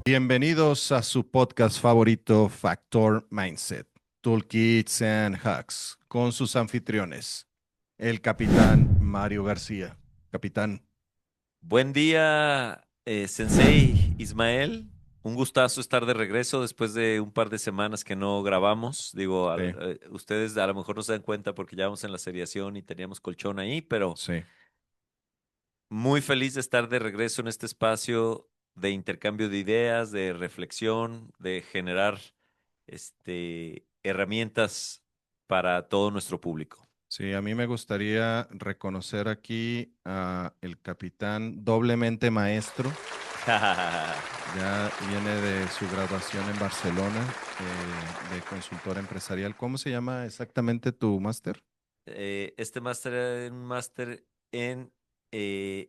Bienvenidos a su podcast favorito, Factor Mindset, Toolkits and Hacks, con sus anfitriones, el capitán Mario García. Capitán, Buen día, Sensei Ismael. Un gustazo estar de regreso después de un par de semanas que no grabamos. Digo, sí, ustedes a lo mejor no se dan cuenta porque ya vamos en la seriación y teníamos colchón ahí, pero sí. muy feliz de estar de regreso en este espacio de intercambio de ideas, de reflexión, de generar herramientas para todo nuestro público. Sí, a mí me gustaría reconocer aquí a el capitán doblemente maestro. Ya viene de su graduación en Barcelona, de consultor empresarial. ¿Cómo se llama exactamente tu máster? Este máster es un máster en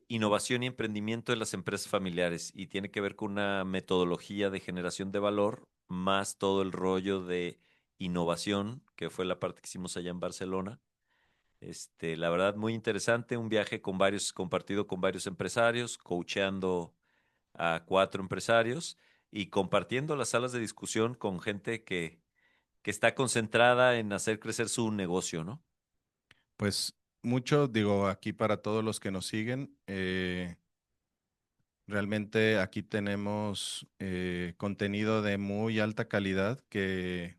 innovación y emprendimiento de las empresas familiares y tiene que ver con una metodología de generación de valor más todo el rollo de innovación, que fue la parte que hicimos allá en Barcelona. La verdad, muy interesante, un viaje con varios, compartido con varios empresarios, coacheando a 4 empresarios y compartiendo las salas de discusión con gente que está concentrada en hacer crecer su negocio, ¿no? Pues mucho, digo, aquí para todos los que nos siguen, realmente aquí tenemos contenido de muy alta calidad que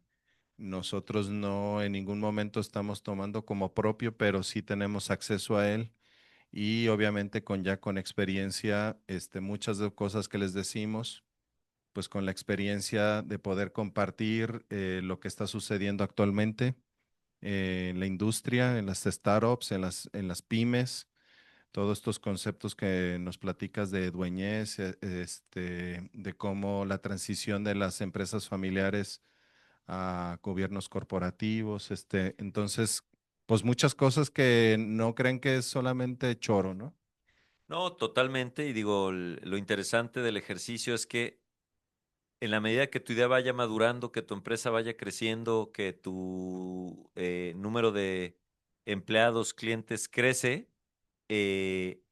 nosotros no en ningún momento estamos tomando como propio, pero sí tenemos acceso a él y obviamente con experiencia, muchas de cosas que les decimos, pues con la experiencia de poder compartir lo que está sucediendo actualmente en la industria, en las startups, en las pymes, todos estos conceptos que nos platicas de dueñez, de cómo la transición de las empresas familiares a gobiernos corporativos, entonces, pues muchas cosas que no creen que es solamente choro, ¿no? No, totalmente. Y digo, lo interesante del ejercicio es que en la medida que tu idea vaya madurando, que tu empresa vaya creciendo, que tu número de empleados, clientes crece, eh,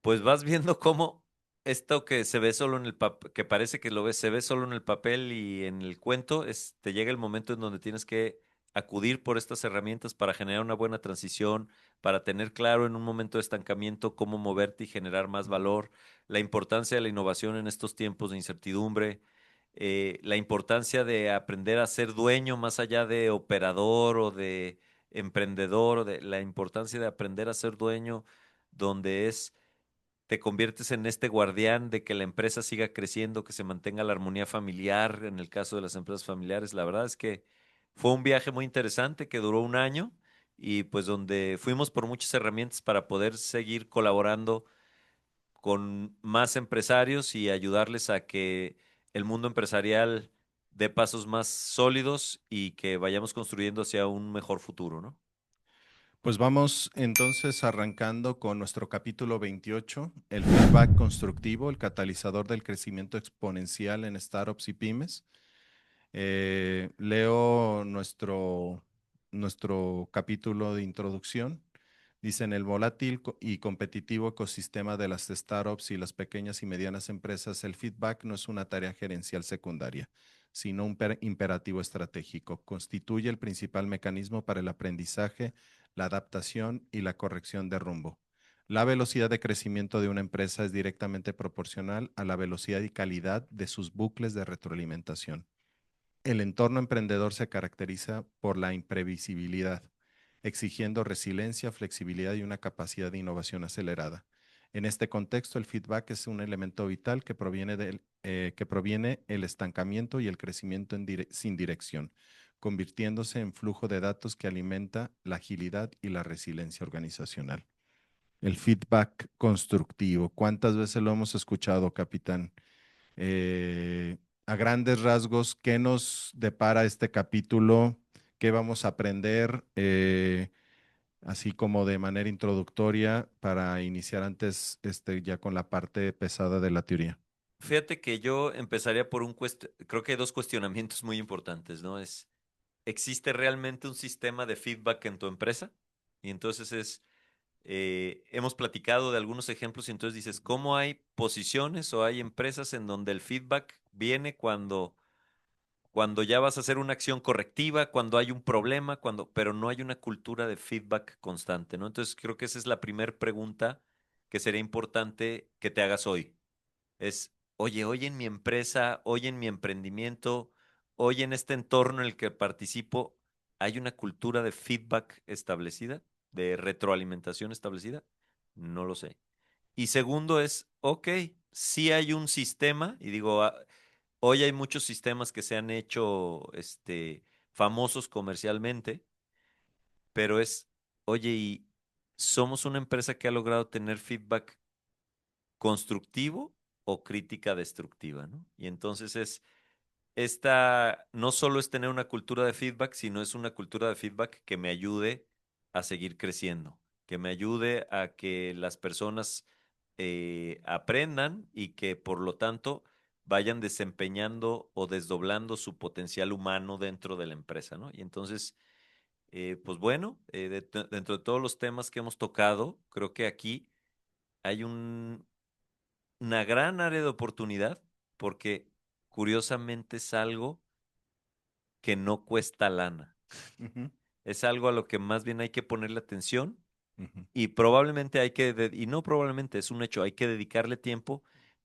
pues vas viendo cómo esto que se ve solo en el papel, que parece que lo ves, se ve solo en el papel y en el cuento, te llega el momento en donde tienes que acudir por estas herramientas para generar una buena transición, para tener claro en un momento de estancamiento cómo moverte y generar más Ujú. valor, la importancia de la innovación en estos tiempos de incertidumbre, la importancia de aprender a ser dueño más allá de operador o de emprendedor, o de la importancia de aprender a ser dueño donde te conviertes en este guardián de que la empresa siga creciendo, que se mantenga la armonía familiar, en el caso de las empresas familiares. La verdad es que fue un viaje muy interesante que duró un año y pues donde fuimos por muchas herramientas para poder seguir colaborando con más empresarios y ayudarles a que el mundo empresarial dé pasos más sólidos y que vayamos construyendo hacia un mejor futuro, ¿no? Pues vamos entonces arrancando con nuestro capítulo 28, el feedback constructivo, el catalizador del crecimiento exponencial en startups y pymes. Leo nuestro capítulo de introducción. Dice, en el volátil y competitivo ecosistema de las startups y las pequeñas y medianas empresas, el feedback no es una tarea gerencial secundaria, sino un imperativo estratégico. Constituye el principal mecanismo para el aprendizaje, la adaptación y la corrección de rumbo. La velocidad de crecimiento de una empresa es directamente proporcional a la velocidad y calidad de sus bucles de retroalimentación. El entorno emprendedor se caracteriza por la imprevisibilidad, exigiendo resiliencia, flexibilidad y una capacidad de innovación acelerada. En este contexto, el feedback es un elemento vital que proviene el estancamiento y el crecimiento sin dirección, convirtiéndose en flujo de datos que alimenta la agilidad y la resiliencia organizacional. El feedback constructivo. ¿Cuántas veces lo hemos escuchado, capitán? eh, a grandes rasgos, ¿qué nos depara este capítulo? ¿Qué vamos a aprender? Así como de manera introductoria para iniciar antes ya con la parte pesada de la teoría. Fíjate que yo empezaría por creo que hay dos cuestionamientos muy importantes, ¿no? ¿Existe realmente un sistema de feedback en tu empresa? Y entonces es, Hemos platicado de algunos ejemplos y entonces dices, ¿cómo hay posiciones o hay empresas en donde el feedback viene cuando ya vas a hacer una acción correctiva, cuando hay un problema, pero no hay una cultura de feedback constante, ¿no? Entonces creo que esa es la primera pregunta que sería importante que te hagas hoy. Es, oye, hoy en mi empresa, hoy en mi emprendimiento, hoy en este entorno en el que participo, ¿hay una cultura de feedback establecida, de retroalimentación establecida? No lo sé. Y segundo es, ok, sí hay un sistema, y digo, hoy hay muchos sistemas que se han hecho famosos comercialmente, pero es, oye, y somos una empresa que ha logrado tener feedback constructivo o crítica destructiva, ¿no? Y entonces no solo es tener una cultura de feedback, sino es una cultura de feedback que me ayude a seguir creciendo, que me ayude a que las personas aprendan y que por lo tanto vayan desempeñando o desdoblando su potencial humano dentro de la empresa, ¿no? Y entonces, pues bueno, dentro de todos los temas que hemos tocado, creo que aquí hay una gran área de oportunidad porque curiosamente es algo que no cuesta lana. Ujú, Es algo a lo que más bien hay que ponerle atención ujú. y probablemente y no probablemente, es un hecho, hay que dedicarle tiempo,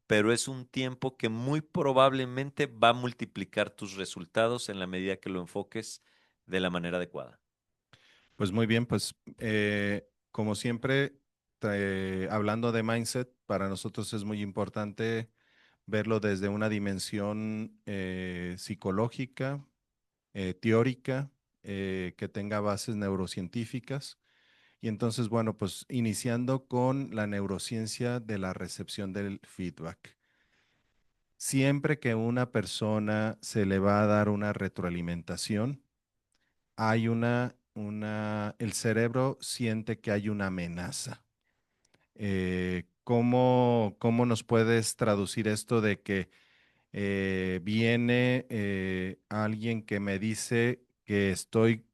pero es un tiempo que muy probablemente va a multiplicar tus resultados en la medida que lo enfoques de la manera adecuada. Pues muy bien, pues como siempre, hablando de mindset, para nosotros es muy importante verlo desde una dimensión psicológica, teórica, que tenga bases neurocientíficas. Y entonces, bueno, pues iniciando con la neurociencia de la recepción del feedback. Siempre que una persona se le va a dar una retroalimentación, hay el cerebro siente que hay una amenaza. ¿Cómo nos puedes traducir esto de que viene alguien que me dice que estoy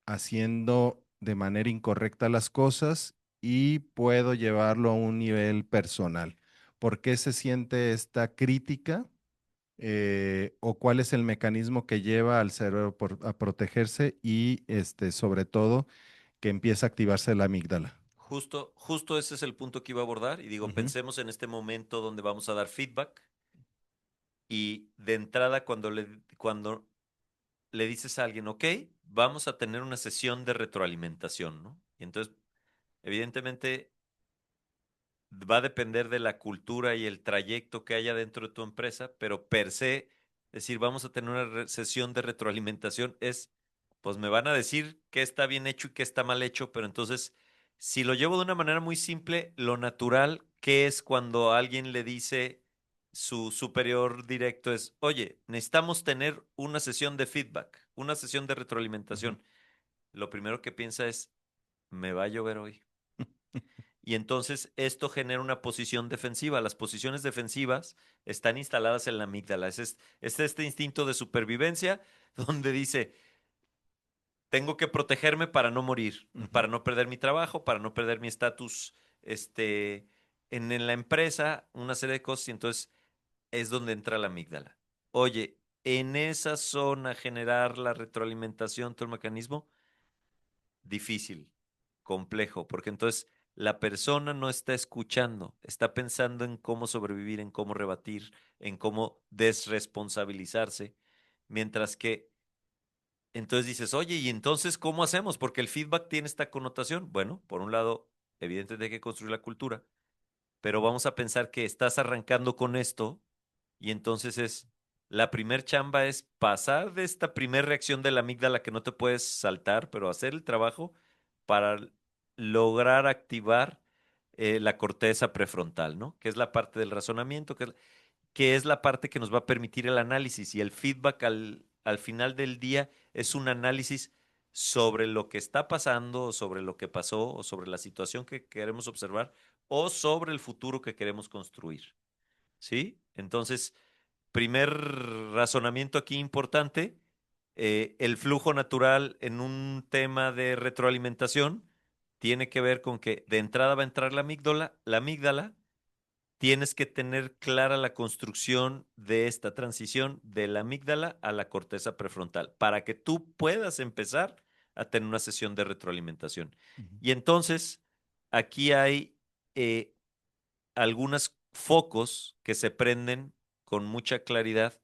haciendo de manera incorrecta las cosas y puedo llevarlo a un nivel personal? ¿Por qué se siente esta crítica? ¿O cuál es el mecanismo que lleva al cerebro a protegerse y sobre todo que empieza a activarse la amígdala? Justo ese es el punto que iba a abordar y digo, Ujú, pensemos en este momento donde vamos a dar feedback y de entrada cuando le dices a alguien, ok, vamos a tener una sesión de retroalimentación, ¿no? Y entonces, evidentemente, va a depender de la cultura y el trayecto que haya dentro de tu empresa, pero per se, decir, vamos a tener una sesión de retroalimentación pues me van a decir qué está bien hecho y qué está mal hecho, pero entonces, si lo llevo de una manera muy simple, lo natural que es cuando alguien le dice su superior directo es, oye, necesitamos tener una sesión de feedback, una sesión de ujú. retroalimentación. Lo primero que piensa es, me va a llover hoy. Y entonces esto genera una posición defensiva. Las posiciones defensivas están instaladas en la amígdala. Es este instinto de supervivencia donde dice, tengo que protegerme para no morir, Ujú. para no perder mi trabajo, para no perder mi estatus en la empresa, una serie de cosas. Y entonces es donde entra la amígdala. Oye, en esa zona generar la retroalimentación, todo el mecanismo, difícil, complejo, porque entonces la persona no está escuchando, está pensando en cómo sobrevivir, en cómo rebatir, en cómo desresponsabilizarse, mientras que entonces dices, oye, ¿y entonces cómo hacemos? Porque el feedback tiene esta connotación. Bueno, por un lado, evidentemente hay que construir la cultura, pero vamos a pensar que estás arrancando con esto y entonces la primer chamba es pasar de esta primer reacción de la amígdala que no te puedes saltar, pero hacer el trabajo para lograr activar la corteza prefrontal, ¿no? Que es la parte del razonamiento, que es la parte que nos va a permitir el análisis y el feedback al final del día es un análisis sobre lo que está pasando, o sobre lo que pasó, o sobre la situación que queremos observar, o sobre el futuro que queremos construir. ¿Sí? Entonces, primer razonamiento aquí importante, el flujo natural en un tema de retroalimentación tiene que ver con que de entrada va a entrar la amígdala, tienes que tener clara la construcción de esta transición de la amígdala a la corteza prefrontal para que tú puedas empezar a tener una sesión de retroalimentación. Ujú. Y entonces, aquí hay eh, algunos focos que se prenden con mucha claridad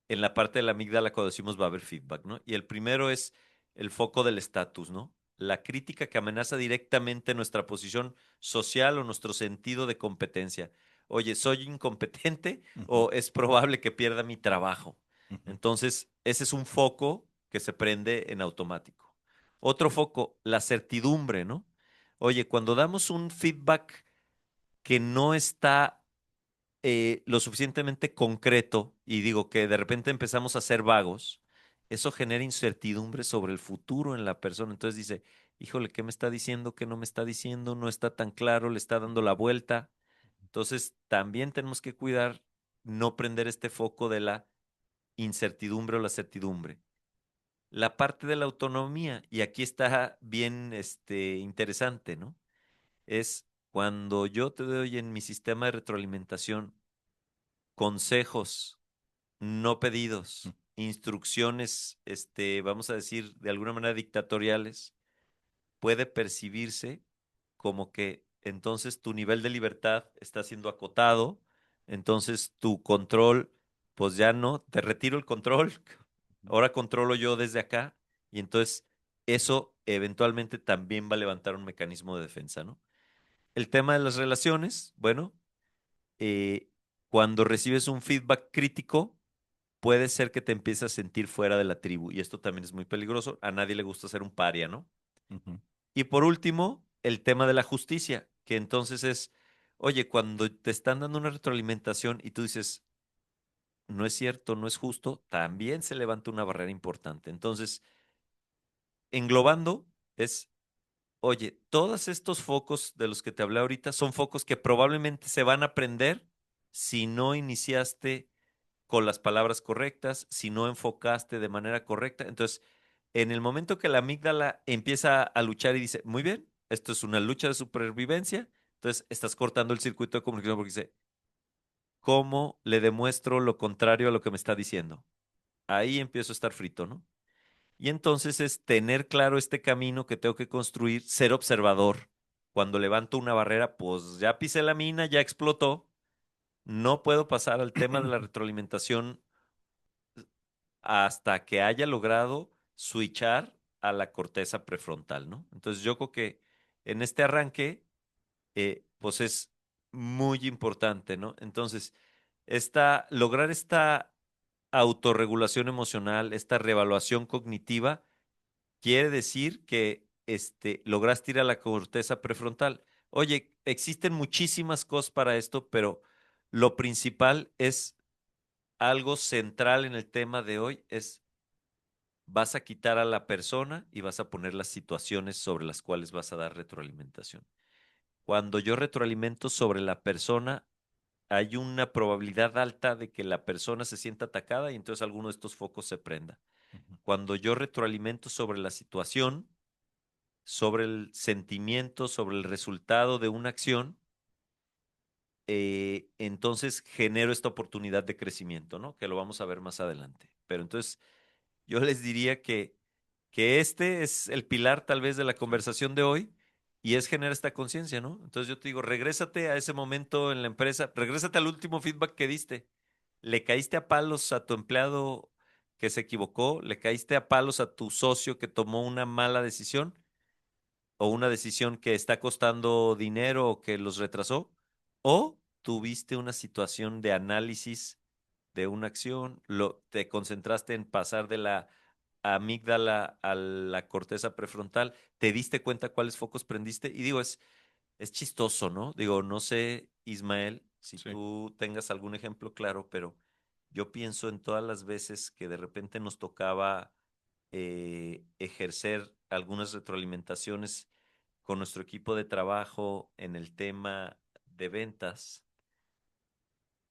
en la parte de la amígdala cuando decimos va a haber feedback, ¿no? Y el primero es el foco del estatus, ¿no? La crítica que amenaza directamente nuestra posición social o nuestro sentido de competencia. Oye, ¿soy incompetente Ujú. o es probable que pierda mi trabajo? Ujú. Entonces, ese es un foco que se prende en automático. Otro foco, la certidumbre, ¿no? Oye, cuando damos un feedback que no está lo suficientemente concreto y digo que de repente empezamos a ser vagos, eso genera incertidumbre sobre el futuro en la persona. Entonces dice, híjole, ¿qué me está diciendo? ¿Qué no me está diciendo? No está tan claro, le está dando la vuelta. Entonces también tenemos que cuidar no prender este foco de la incertidumbre o la certidumbre. La parte de la autonomía, y aquí está bien interesante, ¿no? Es cuando yo te doy en mi sistema de retroalimentación consejos no pedidos, instrucciones, vamos a decir, de alguna manera dictatoriales, puede percibirse como que entonces tu nivel de libertad está siendo acotado, entonces tu control, pues ya no, te retiro el control, ahora controlo yo desde acá, y entonces eso eventualmente también va a levantar un mecanismo de defensa, ¿no? El tema de las relaciones, bueno, eh, cuando recibes un feedback crítico, puede ser que te empieces a sentir fuera de la tribu y esto también es muy peligroso. A nadie le gusta ser un paria, ¿no? Ujú. Y por último, el tema de la justicia, que entonces es, oye, cuando te están dando una retroalimentación y tú dices, no es cierto, no es justo, también se levanta una barrera importante. Entonces, englobando, es, oye, todos estos focos de los que te hablé ahorita son focos que probablemente se van a aprender si no iniciaste con las palabras correctas, si no enfocaste de manera correcta. Entonces, en el momento que la amígdala empieza a luchar y dice, muy bien, esto es una lucha de supervivencia, entonces estás cortando el circuito de comunicación porque dice, ¿cómo le demuestro lo contrario a lo que me está diciendo? Ahí empiezo a estar frito, ¿no? Y entonces es tener claro este camino que tengo que construir, ser observador. Cuando levanto una barrera, pues ya pisé la mina, ya explotó. No puedo pasar al tema de la retroalimentación hasta que haya logrado switchar a la corteza prefrontal, ¿no? Entonces yo creo que en este arranque, pues es muy importante, ¿no? Entonces, lograr esta autorregulación emocional, esta reevaluación cognitiva, quiere decir que lograste ir a la corteza prefrontal. Oye, existen muchísimas cosas para esto, pero lo principal es algo central en el tema de hoy, es vas a quitar a la persona y vas a poner las situaciones sobre las cuales vas a dar retroalimentación. Cuando yo retroalimento sobre la persona, hay una probabilidad alta de que la persona se sienta atacada y entonces alguno de estos focos se prenda. Ujú. Cuando yo retroalimento sobre la situación, sobre el sentimiento, sobre el resultado de una acción, entonces genero esta oportunidad de crecimiento, ¿no? Que lo vamos a ver más adelante. Pero entonces yo les diría que este es el pilar tal vez de la Sí. conversación de hoy y es generar esta conciencia, ¿no? Entonces yo te digo, regrésate a ese momento en la empresa, regrésate al último feedback que diste. ¿Le caíste a palos a tu empleado que se equivocó? ¿Le caíste a palos a tu socio que tomó una mala decisión o una decisión que está costando dinero o que los retrasó? ¿O tuviste una situación de análisis de una acción, te concentraste en pasar de la amígdala a la corteza prefrontal, te diste cuenta cuáles focos prendiste? Y digo, es chistoso, ¿no? Digo, no sé, Ismael, si Sí. tú tengas algún ejemplo claro, pero yo pienso en todas las veces que de repente nos tocaba ejercer algunas retroalimentaciones con nuestro equipo de trabajo en el tema de ventas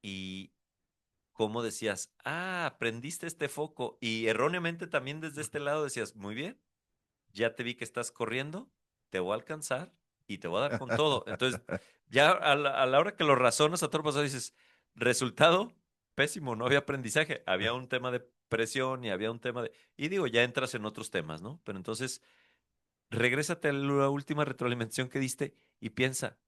y cómo decías, aprendiste este foco y erróneamente también desde este lado decías, muy bien, ya te vi que estás corriendo, te voy a alcanzar y te voy a dar con todo. Entonces, ya a la hora que lo razonas a todo pasado, dices, resultado pésimo, no había aprendizaje, había un tema de presión y había un tema de... Y digo, ya entras en otros temas, ¿no? Pero entonces, regrésate a la última retroalimentación que diste y piensa,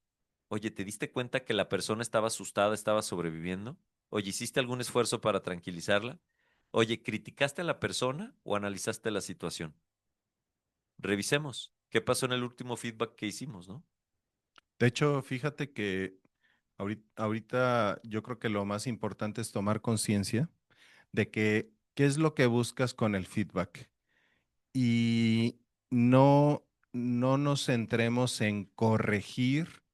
oye, ¿te diste cuenta que la persona estaba asustada, estaba sobreviviendo? Oye, ¿hiciste algún esfuerzo para tranquilizarla? Oye, ¿criticaste a la persona o analizaste la situación? Revisemos qué pasó en el último feedback que hicimos, ¿no? De hecho, fíjate que ahorita yo creo que lo más importante es tomar conciencia de que qué es lo que buscas con el feedback y no nos centremos en corregir,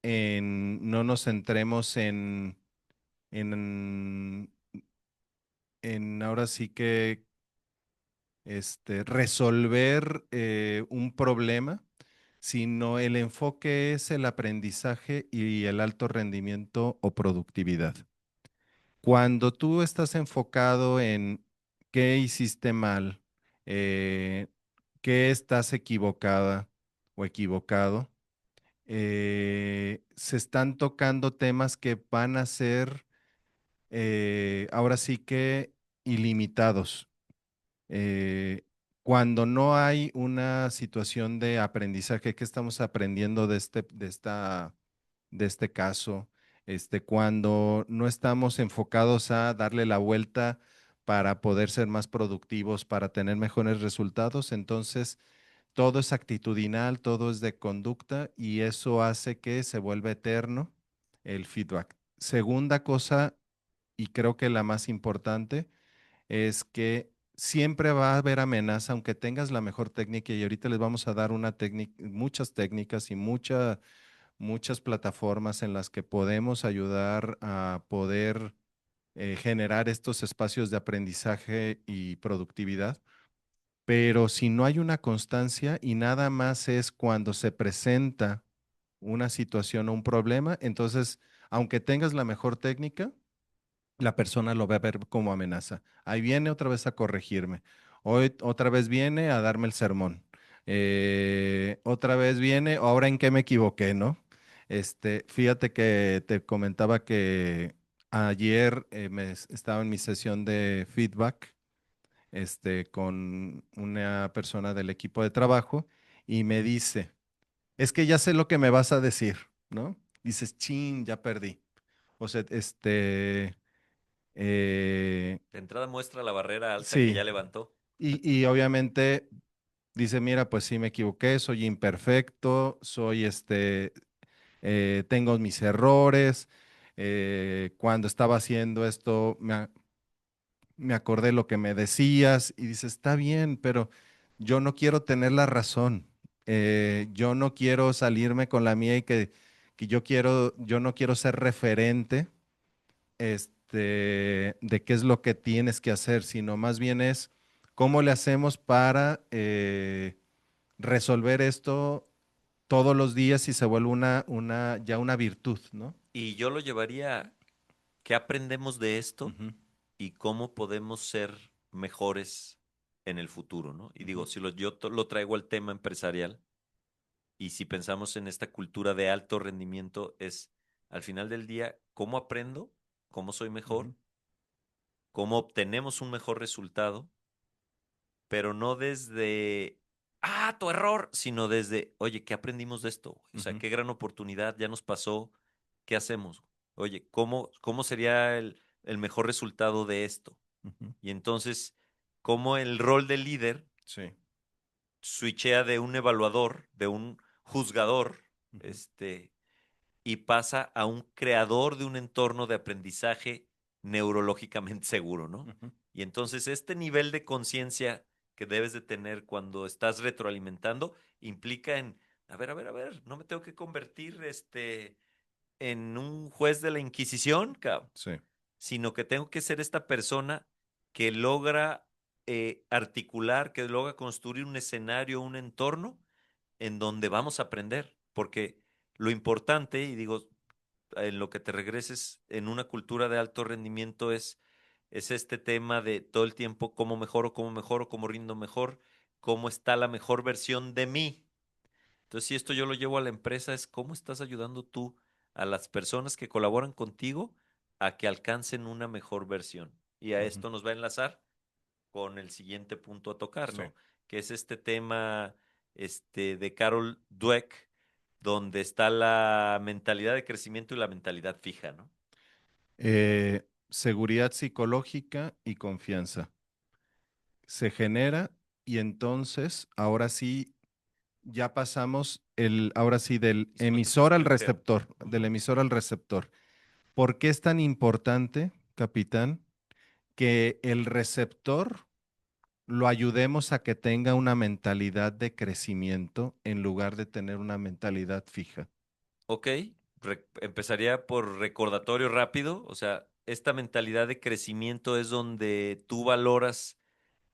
no nos centremos en, en ahora sí que resolver un problema, sino el enfoque es el aprendizaje y el alto rendimiento o productividad. Cuando tú estás enfocado en qué hiciste mal, eh, qué estás equivocada o equivocado, se están tocando temas que van a ser ahora sí que ilimitados. Eh, Cuando no hay una situación de aprendizaje, ¿qué estamos aprendiendo de este caso? Cuando no estamos enfocados a darle la vuelta para poder ser más productivos, para tener mejores resultados, entonces todo es actitudinal, todo es de conducta y eso hace que se vuelva eterno el feedback. Segunda cosa, y creo que la más importante, es que siempre va a haber amenaza, aunque tengas la mejor técnica, y ahorita les vamos a dar una técnica, muchas técnicas y muchas plataformas en las que podemos ayudar a poder generar estos espacios de aprendizaje y productividad. Pero si no hay una constancia y nada más es cuando se presenta una situación o un problema, entonces, aunque tengas la mejor técnica, la persona lo va a ver como amenaza. Ahí viene otra vez a corregirme. Hoy otra vez viene a darme el sermón. Otra vez viene, ahora en qué me equivoqué, ¿no? Fíjate que te comentaba que ayer estaba en mi sesión de feedback, con una persona del equipo de trabajo y me dice, es que ya sé lo que me vas a decir, ¿no? Dices, chin, ya perdí. O sea, eh, De entrada muestra la barrera alta que sí, ya levantó. y obviamente dice, mira, pues sí me equivoqué, soy imperfecto, tengo mis errores. Cuando estaba haciendo esto, me acordé lo que me decías y dice, está bien, pero yo no quiero tener la razón. Yo no quiero salirme con la mía y que yo no quiero ser referente de qué es lo que tienes que hacer, sino más bien es cómo le hacemos para resolver esto todos los días y se vuelve ya una virtud, ¿no? Y yo lo llevaría, ¿qué aprendemos de esto Ujú, y cómo podemos ser mejores en el futuro, ¿no? Y digo, ujú, si lo traigo al tema empresarial y si pensamos en esta cultura de alto rendimiento, es al final del día, ¿cómo aprendo? ¿Cómo soy ujú, mejor? ¿Cómo obtenemos un mejor resultado? Pero no desde, tu error, sino desde, oye, ¿qué aprendimos de esto? O sea, ujú, qué gran oportunidad, ya nos pasó, ¿qué hacemos? Oye, ¿cómo sería el mejor resultado de esto? ujú. Y entonces, ¿cómo el rol del líder Sí. switchea de un evaluador, de un juzgador, Ujú, este, y pasa a un creador de un entorno de aprendizaje neurológicamente seguro, ¿no? ujú. Y entonces este nivel de conciencia que debes de tener cuando estás retroalimentando implica en, a ver, no me tengo que convertir en un juez de la Inquisición, cabrón, Sí. sino que tengo que ser esta persona que logra articular, que logra construir un escenario, un entorno en donde vamos a aprender, porque lo importante, y digo, en lo que te regreses en una cultura de alto rendimiento es este tema de todo el tiempo cómo mejoro, cómo rindo mejor, cómo está la mejor versión de mí. Entonces, si esto yo lo llevo a la empresa, es cómo estás ayudando tú a las personas que colaboran contigo a que alcancen una mejor versión. Y a Ujú. esto nos va a enlazar con el siguiente punto a tocar, Sí. ¿no? Que es este tema de Carol Dweck, donde está la mentalidad de crecimiento y la mentalidad fija, ¿no? Seguridad psicológica y confianza. Se genera y entonces, ahora sí, ya pasamos ahora sí, del Y se me hace emisor al súper interesante. receptor, del emisor al receptor. ¿Por qué es tan importante, capitán, que el receptor lo ayudemos a que tenga una mentalidad de crecimiento en lugar de tener una mentalidad fija? Ok, empezaría por recordatorio rápido, o sea, esta mentalidad de crecimiento es donde tú valoras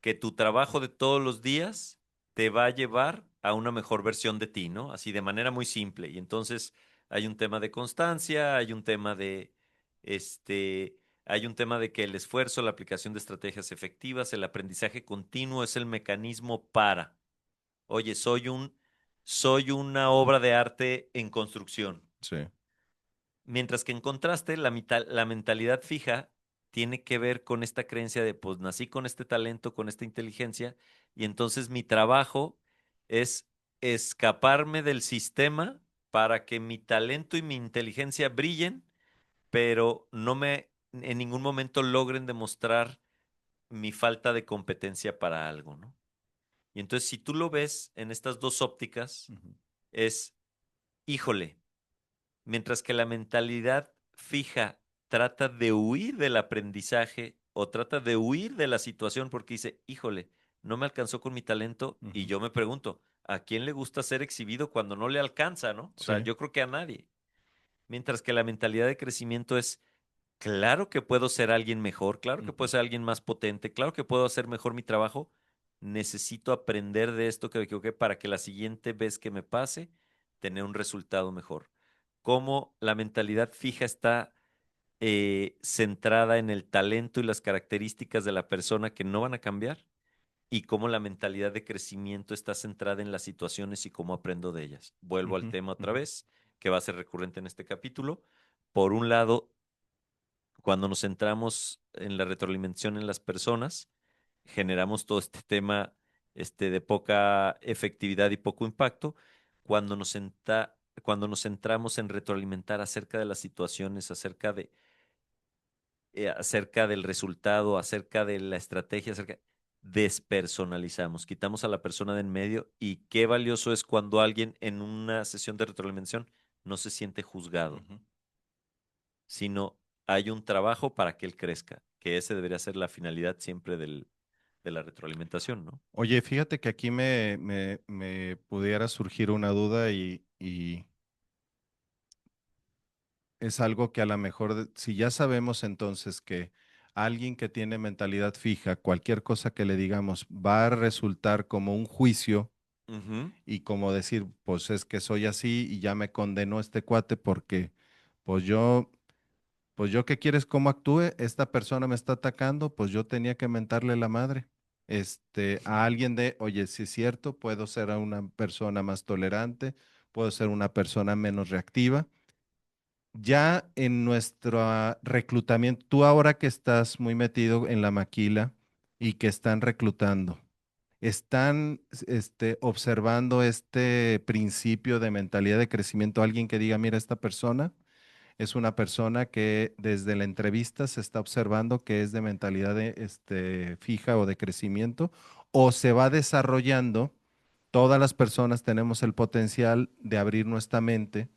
que tu trabajo de todos los días te va a llevar a una mejor versión de ti, ¿no? Así de manera muy simple. Y entonces hay un tema de constancia, hay un tema hay un tema de que el esfuerzo, la aplicación de estrategias efectivas, el aprendizaje continuo es el mecanismo para. Oye, soy una obra de arte en construcción. Sí. Mientras que en contraste, la mentalidad fija tiene que ver con esta creencia de, pues nací con este talento, con esta inteligencia, y entonces mi trabajo es escaparme del sistema para que mi talento y mi inteligencia brillen, pero no me en ningún momento logren demostrar mi falta de competencia para algo, ¿no? Y entonces, si tú lo ves en estas dos ópticas, Ujú. es, híjole, mientras que la mentalidad fija trata de huir del aprendizaje o trata de huir de la situación porque dice, híjole, no me alcanzó con mi talento y Ujú. yo me pregunto, ¿a quién le gusta ser exhibido cuando no le alcanza, no? O sea, Sí. yo creo que a nadie. Mientras que la mentalidad de crecimiento es, claro que puedo ser alguien mejor, claro que puedo Ujú. ser alguien más potente, claro que puedo hacer mejor mi trabajo. Necesito aprender de esto que me equivoqué para que la siguiente vez que me pase, tener un resultado mejor. Cómo la mentalidad fija está centrada en el talento y las características de la persona que no van a cambiar y cómo la mentalidad de crecimiento está centrada en las situaciones y cómo aprendo de ellas. Vuelvo al Ujú. tema otra Ujú. vez, que va a ser recurrente en este capítulo. Por un lado, cuando nos centramos en la retroalimentación en las personas, generamos todo este tema de poca efectividad y poco impacto. Cuando nos centramos en retroalimentar acerca de las situaciones, acerca del resultado, acerca de la estrategia, despersonalizamos, quitamos a la persona de en medio y qué valioso es cuando alguien en una sesión de retroalimentación no se siente juzgado, Ujú. sino hay un trabajo para que él crezca, que ese debería ser la finalidad siempre de la retroalimentación, ¿no? Oye, fíjate que aquí me pudiera surgir una duda y es algo que a lo mejor, si ya sabemos entonces que alguien que tiene mentalidad fija, cualquier cosa que le digamos va a resultar como un juicio Ujú. y como decir, pues es que soy así y ya me condenó este cuate porque pues yo, pues yo qué quieres cómo actúe, esta persona me está atacando, pues yo tenía que mentarle la madre. A alguien de, oye, si es cierto, puedo ser a una persona más tolerante, puedo ser una persona menos reactiva. Ya en nuestro reclutamiento, tú ahora que estás muy metido en la maquila y que están reclutando, ¿están observando este principio de mentalidad de crecimiento? Alguien que diga, mira, esta persona es una persona que desde la entrevista se está observando que es de mentalidad fija o de crecimiento, o se va desarrollando. Todas las personas tenemos el potencial de abrir nuestra mente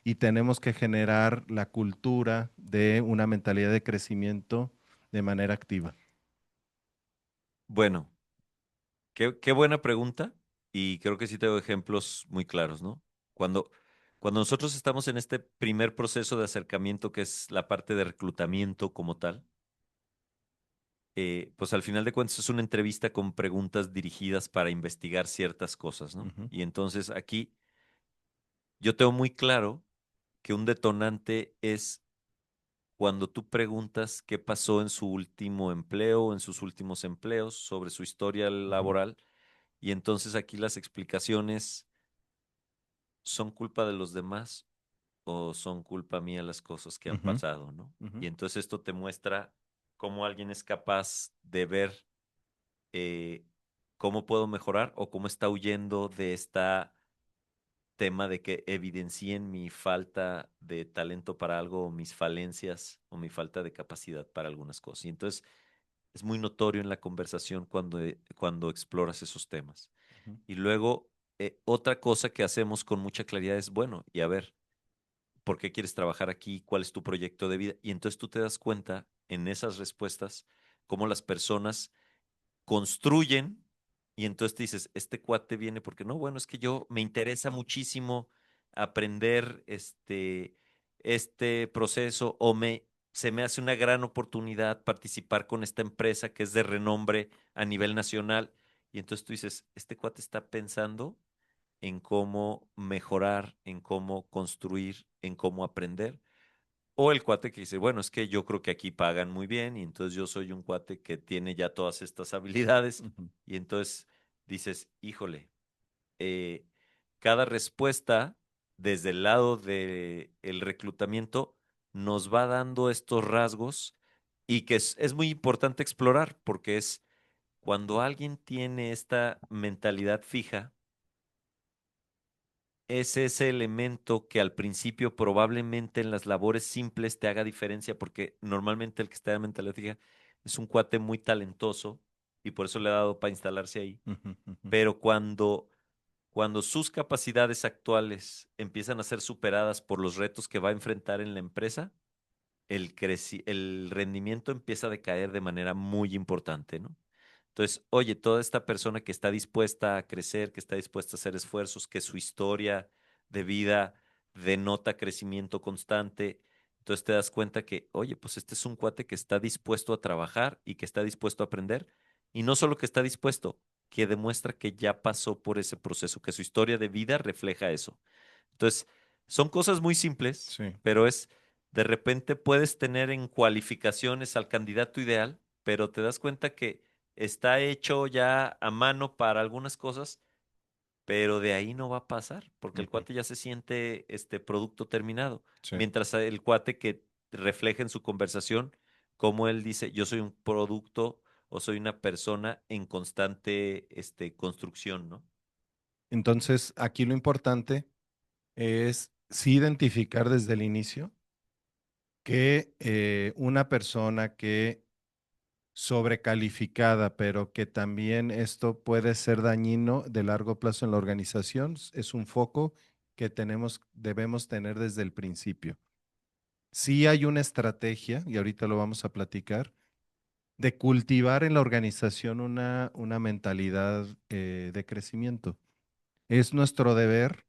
y tenemos que generar la cultura de una mentalidad de crecimiento de manera activa. Bueno, qué buena pregunta y creo que sí tengo ejemplos muy claros, ¿no? Cuando, cuando nosotros estamos en este primer proceso de acercamiento, que es la parte de reclutamiento como tal, pues al final de cuentas es una entrevista con preguntas dirigidas para investigar ciertas cosas, ¿no? Ujú. Y entonces aquí yo tengo muy claro que un detonante es cuando tú preguntas qué pasó en su último empleo o en sus últimos empleos, sobre su historia Ujú. laboral, y entonces aquí las explicaciones ¿son culpa de los demás o son culpa mía las cosas que han Ujú, pasado, ¿no? ujú, Y entonces esto te muestra cómo alguien es capaz de ver eh, cómo puedo mejorar o cómo está huyendo de esta tema de que evidencien mi falta de talento para algo o mis falencias o mi falta de capacidad para algunas cosas. Y entonces es muy notorio en la conversación cuando exploras esos temas. ujú. Y luego, otra cosa que hacemos con mucha claridad es, bueno, y a ver, ¿por qué quieres trabajar aquí? ¿Cuál es tu proyecto de vida? Y entonces tú te das cuenta en esas respuestas cómo las personas construyen y entonces te dices, este cuate viene porque no, bueno, es que yo me interesa muchísimo aprender este proceso se me hace una gran oportunidad participar con esta empresa que es de renombre a nivel nacional. Y entonces tú dices, este cuate está pensando en cómo mejorar, en cómo construir, en cómo aprender. O el cuate que dice, bueno, es que yo creo que aquí pagan muy bien y entonces yo soy un cuate que tiene ya todas estas habilidades Ujú. y entonces dices, híjole, eh, cada respuesta desde el lado del reclutamiento nos va dando estos rasgos y que es muy importante explorar porque es cuando alguien tiene esta mentalidad fija, es ese elemento que al principio probablemente en las labores simples te haga diferencia, porque normalmente el que está de mentalidad fija es un cuate muy talentoso y por eso le ha dado para instalarse ahí. Ujú, ujú. Pero cuando sus capacidades actuales empiezan a ser superadas por los retos que va a enfrentar en la empresa, el rendimiento empieza a decaer de manera muy importante, ¿no? Entonces, oye, toda esta persona que está dispuesta a crecer, que está dispuesta a hacer esfuerzos, que su historia de vida denota crecimiento constante, entonces te das cuenta que, oye, pues este es un cuate que está dispuesto a trabajar y que está dispuesto a aprender, y no solo que está dispuesto, que demuestra que ya pasó por ese proceso, que su historia de vida refleja eso. Entonces, son cosas muy simples, Sí. pero de repente puedes tener en cualificaciones al candidato ideal, pero te das cuenta que está hecho ya a mano para algunas cosas, pero de ahí no va a pasar, porque el Ujú. cuate ya se siente este producto terminado. Sí. Mientras el cuate que refleja en su conversación, como él dice, yo soy un producto o soy una persona en constante construcción, ¿no? Entonces, aquí lo importante es sí identificar desde el inicio que una persona que sobrecalificada, pero que también esto puede ser dañino de largo plazo en la organización, es un foco que debemos tener desde el principio. Sí hay una estrategia, y ahorita lo vamos a platicar, de cultivar en la organización una mentalidad de crecimiento. Es nuestro deber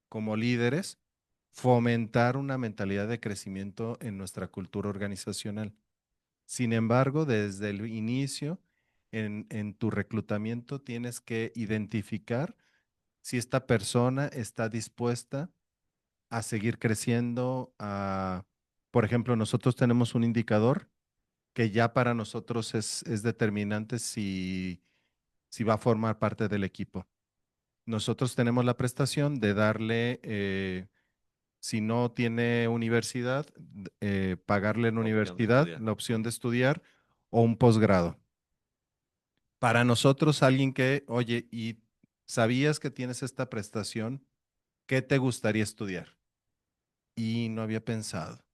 como líderes fomentar una mentalidad de crecimiento en nuestra cultura organizacional. Sin embargo, desde el inicio, en tu reclutamiento, tienes que identificar si esta persona está dispuesta a seguir creciendo. Por ejemplo, nosotros tenemos un indicador que ya para nosotros es determinante si va a formar parte del equipo. Nosotros tenemos la prestación de darle, si no tiene universidad, pagarle en Opción de universidad estudiar. la opción de estudiar o un posgrado. Para nosotros, alguien que, oye, y sabías que tienes esta prestación, ¿qué te gustaría estudiar? Y no había pensado.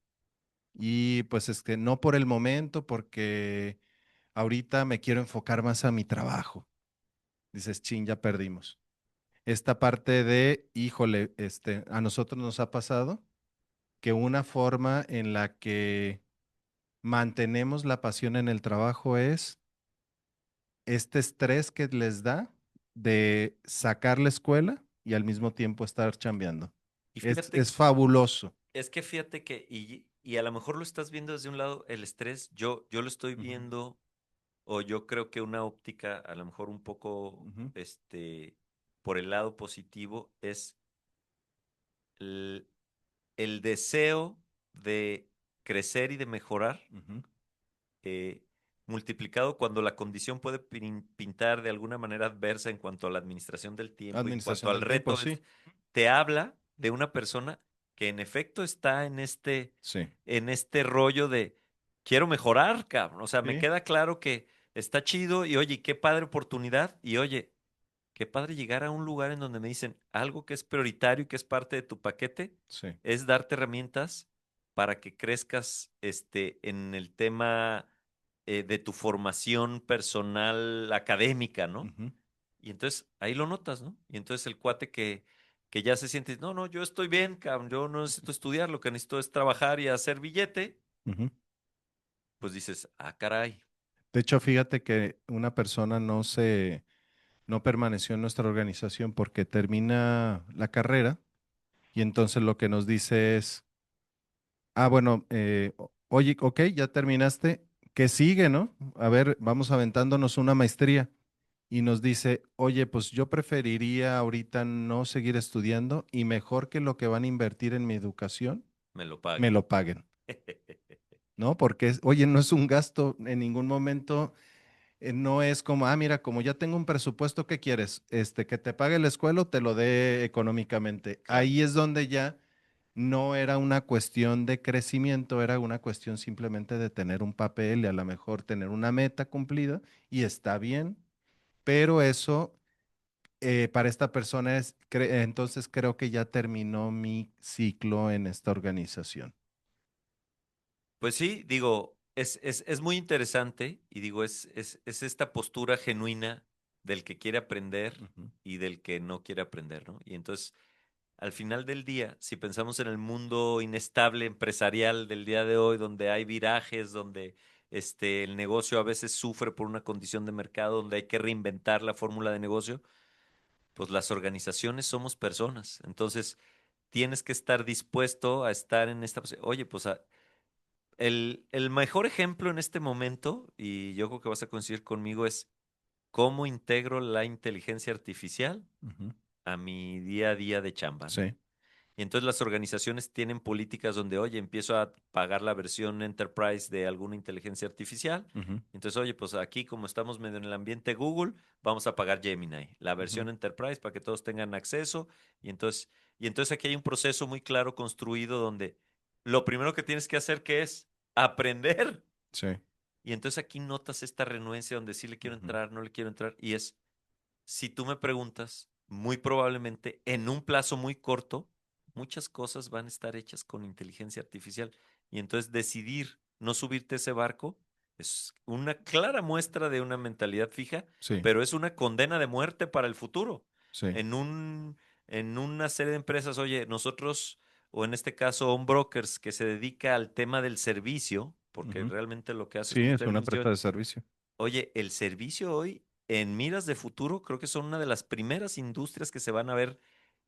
Y pues es que no por el momento, porque ahorita me quiero enfocar más a mi trabajo. Dices, chin, ya perdimos. Esta parte de, híjole, a nosotros nos ha pasado que una forma en la que mantenemos la pasión en el trabajo es este estrés que les da de sacar la escuela y al mismo tiempo estar chambeando. Y Es fíjate, fabuloso. es que fíjate que, y a lo mejor lo estás viendo desde un lado, el estrés, yo lo estoy Ujú, viendo, o yo creo que una óptica, a lo mejor un poco, ujú, por el lado positivo, es el, el deseo de crecer y de mejorar, ujú. eh, multiplicado cuando la condición puede pintar de alguna manera adversa en cuanto a la administración del tiempo y en cuanto Administración al del tiempo, reto, sí. te habla. de una persona que en efecto está Sí. en este rollo de quiero mejorar, cabrón. O sea, me Sí. queda claro que está chido y oye, qué padre oportunidad. Y oye, qué padre llegar a un lugar en donde me dicen algo que es prioritario y que es parte de tu paquete, Sí. es darte herramientas para que crezcas en el tema de tu formación personal académica, ¿no? Ujú, Y entonces ahí lo notas, ¿no? Y entonces el cuate que ya se siente, no, no, yo estoy bien, cabrón, yo no necesito estudiar, lo que necesito es trabajar y hacer billete, ujú. pues dices, ah, caray, De hecho, fíjate que una persona no permaneció en nuestra organización porque termina la carrera y entonces lo que nos dice es, bueno, oye, ok, ya terminaste, ¿qué sigue, no? A ver, vamos aventándonos una maestría. Y nos dice, oye, pues yo preferiría ahorita no seguir estudiando y mejor que lo que van a invertir en mi educación, me lo me paguen. lo paguen, ¿no? Porque, oye, no es un gasto en ningún momento, no es como, mira, como ya tengo un presupuesto, ¿qué quieres? Que te pague la escuela o te lo dé económicamente. Claro. Ahí es donde ya no era una cuestión de crecimiento, era una cuestión simplemente de tener un papel y a lo mejor tener una meta cumplida y está bien, pero eso para esta persona entonces creo que ya terminó mi ciclo en esta organización. Pues sí, digo, es muy interesante y digo, es esta postura genuina del que quiere aprender Ujú, y del que no quiere aprender, ¿no? Y entonces, al final del día, si pensamos en el mundo inestable empresarial del día de hoy, donde hay virajes, donde el negocio a veces sufre por una condición de mercado, donde hay que reinventar la fórmula de negocio, pues las organizaciones somos personas. Entonces, tienes que estar dispuesto a estar en esta posición. Oye, pues el mejor ejemplo en este momento, y yo creo que vas a coincidir conmigo, es cómo integro la inteligencia artificial ujú. a mi día a día de chamba, ¿no? Sí. Y entonces las organizaciones tienen políticas donde, oye, empiezo a pagar la versión enterprise de alguna inteligencia artificial. Ujú, Entonces, oye, pues aquí como estamos medio en el ambiente Google, vamos a pagar Gemini, la ujú, versión enterprise para que todos tengan acceso. Y entonces aquí hay un proceso muy claro construido donde lo primero que tienes que hacer que es aprender. sí. Y entonces aquí notas esta renuencia donde sí le quiero Ujú, entrar, no le quiero entrar. Y es, si tú me preguntas, muy probablemente en un plazo muy corto, muchas cosas van a estar hechas con inteligencia artificial. Y entonces decidir no subirte a ese barco es una clara muestra de una mentalidad fija, sí, pero es una condena de muerte para el futuro. sí. En un, en una serie de empresas, oye, nosotros, o en este caso, un brokers que se dedica al tema del servicio, porque Ujú. realmente lo que hace es Sí, un es una servicio. empresa de servicio. Oye, el servicio hoy, en miras de futuro, creo que son una de las primeras industrias que se van a ver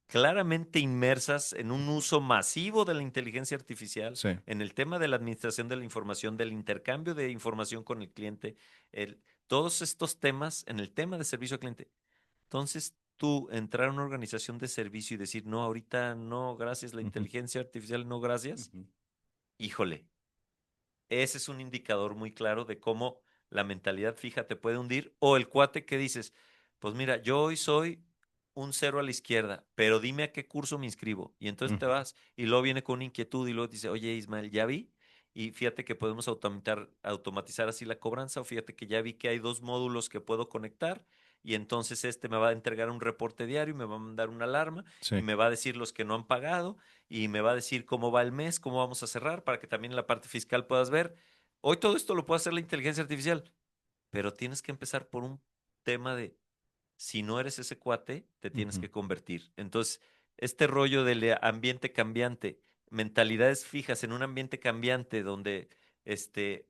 claramente inmersas en un uso masivo de la inteligencia artificial, Sí. en el tema de la administración de la información, del intercambio de información con el cliente, todos estos temas en el tema de servicio al cliente. Entonces, tú entrar a una organización de servicio y decir, no, ahorita no, gracias, la Ujú, inteligencia artificial, no, gracias, ujú, híjole. Ese es un indicador muy claro de cómo la mentalidad fija te puede hundir. O el cuate que dices, pues mira, yo hoy soy un cero a la izquierda, pero dime a qué curso me inscribo. Y entonces te ujú. vas y luego viene con inquietud y luego dice, oye Ismael, ya vi. Y fíjate que podemos automatizar así la cobranza, o fíjate que ya vi que hay dos módulos que puedo conectar y entonces este me va a entregar un reporte diario y me va a mandar una alarma y Sí. me va a decir los que no han pagado y me va a decir cómo va el mes, cómo vamos a cerrar, para que también en la parte fiscal puedas ver. Hoy todo esto lo puede hacer la inteligencia artificial, pero tienes que empezar por un tema de, si no eres ese cuate, te tienes Ujú, que convertir. Entonces, este rollo del ambiente cambiante, mentalidades fijas en un ambiente cambiante donde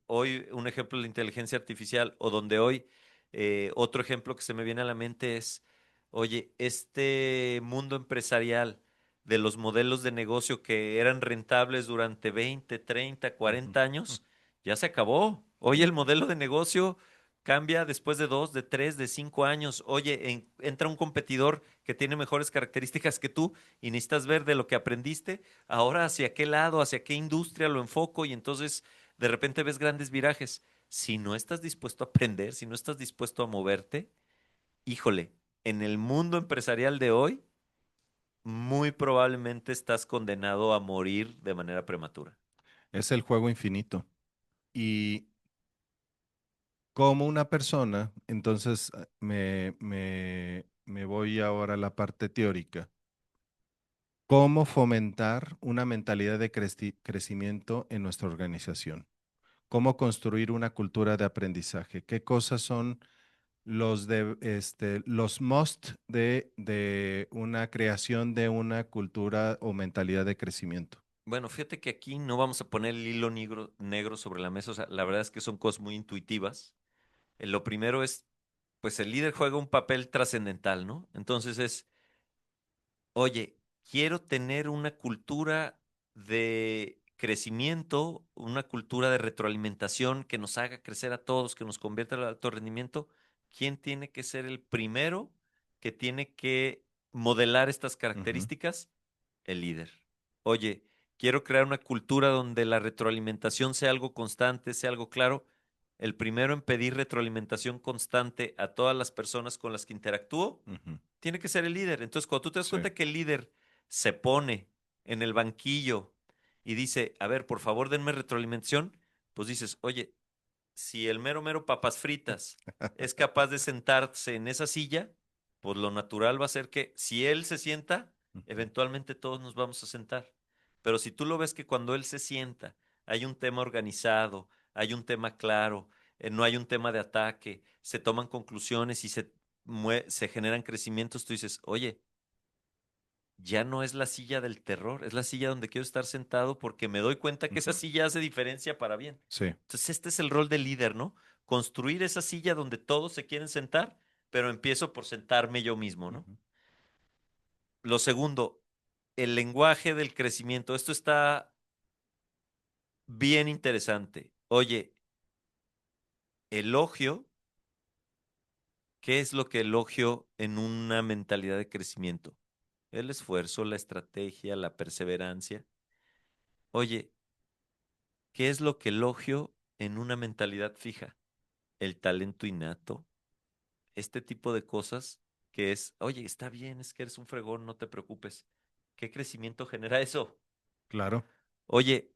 hoy un ejemplo de la inteligencia artificial o donde hoy otro ejemplo que se me viene a la mente es, oye, este mundo empresarial de los modelos de negocio que eran rentables durante 20, 30, ujú, 40 ujú. años, ya se acabó. Hoy Sí. el modelo de negocio cambia después de 2, de 3, de 5 años. Oye, entra un competidor que tiene mejores características que tú y necesitas ver de lo que aprendiste, ahora hacia qué lado, hacia qué industria lo enfoco y entonces de repente ves grandes virajes. Si no estás dispuesto a aprender, si no estás dispuesto a moverte, híjole, en el mundo empresarial de hoy, muy probablemente estás condenado a morir de manera prematura. Es el juego infinito. Y como una persona, entonces me voy ahora a la parte teórica. ¿Cómo fomentar una mentalidad de crecimiento en nuestra organización? ¿Cómo construir una cultura de aprendizaje? ¿Qué cosas son los must de una creación de una cultura o mentalidad de crecimiento? Bueno, fíjate que aquí no vamos a poner el hilo negro sobre la mesa. O sea, la verdad es que son cosas muy intuitivas. Lo primero es, pues el líder juega un papel trascendental, ¿no? Entonces es, oye, quiero tener una cultura de crecimiento, una cultura de retroalimentación que nos haga crecer a todos, que nos convierta al alto rendimiento. ¿Quién tiene que ser el primero que tiene que modelar estas Ujú, características? El líder. Oye, quiero crear una cultura donde la retroalimentación sea algo constante, sea algo claro. El primero en pedir retroalimentación constante a todas las personas con las que interactúo ujú. tiene que ser el líder. Entonces, cuando tú te das Sí. cuenta que el líder se pone en el banquillo y dice, a ver, por favor, denme retroalimentación, pues dices, oye, si el mero mero papas fritas es capaz de sentarse en esa silla, pues lo natural va a ser que si él se sienta, Ujú, eventualmente todos nos vamos a sentar. Pero si tú lo ves que cuando él se sienta, hay un tema organizado, hay un tema claro, no hay un tema de ataque, se toman conclusiones y se generan crecimientos, tú dices, oye, ya no es la silla del terror, es la silla donde quiero estar sentado porque me doy cuenta que esa ujú. silla hace diferencia para bien. Sí. Entonces, este es el rol del líder, ¿no? Construir esa silla donde todos se quieren sentar, pero empiezo por sentarme yo mismo, ¿no? Ujú, Lo segundo, el lenguaje del crecimiento. Esto está bien interesante. Oye, elogio, ¿qué es lo que elogio en una mentalidad de crecimiento? El esfuerzo, la estrategia, la perseverancia. Oye, ¿qué es lo que elogio en una mentalidad fija? El talento innato, este tipo de cosas que es, oye, está bien, es que eres un fregón, no te preocupes. ¿Qué crecimiento genera eso? claro. Oye,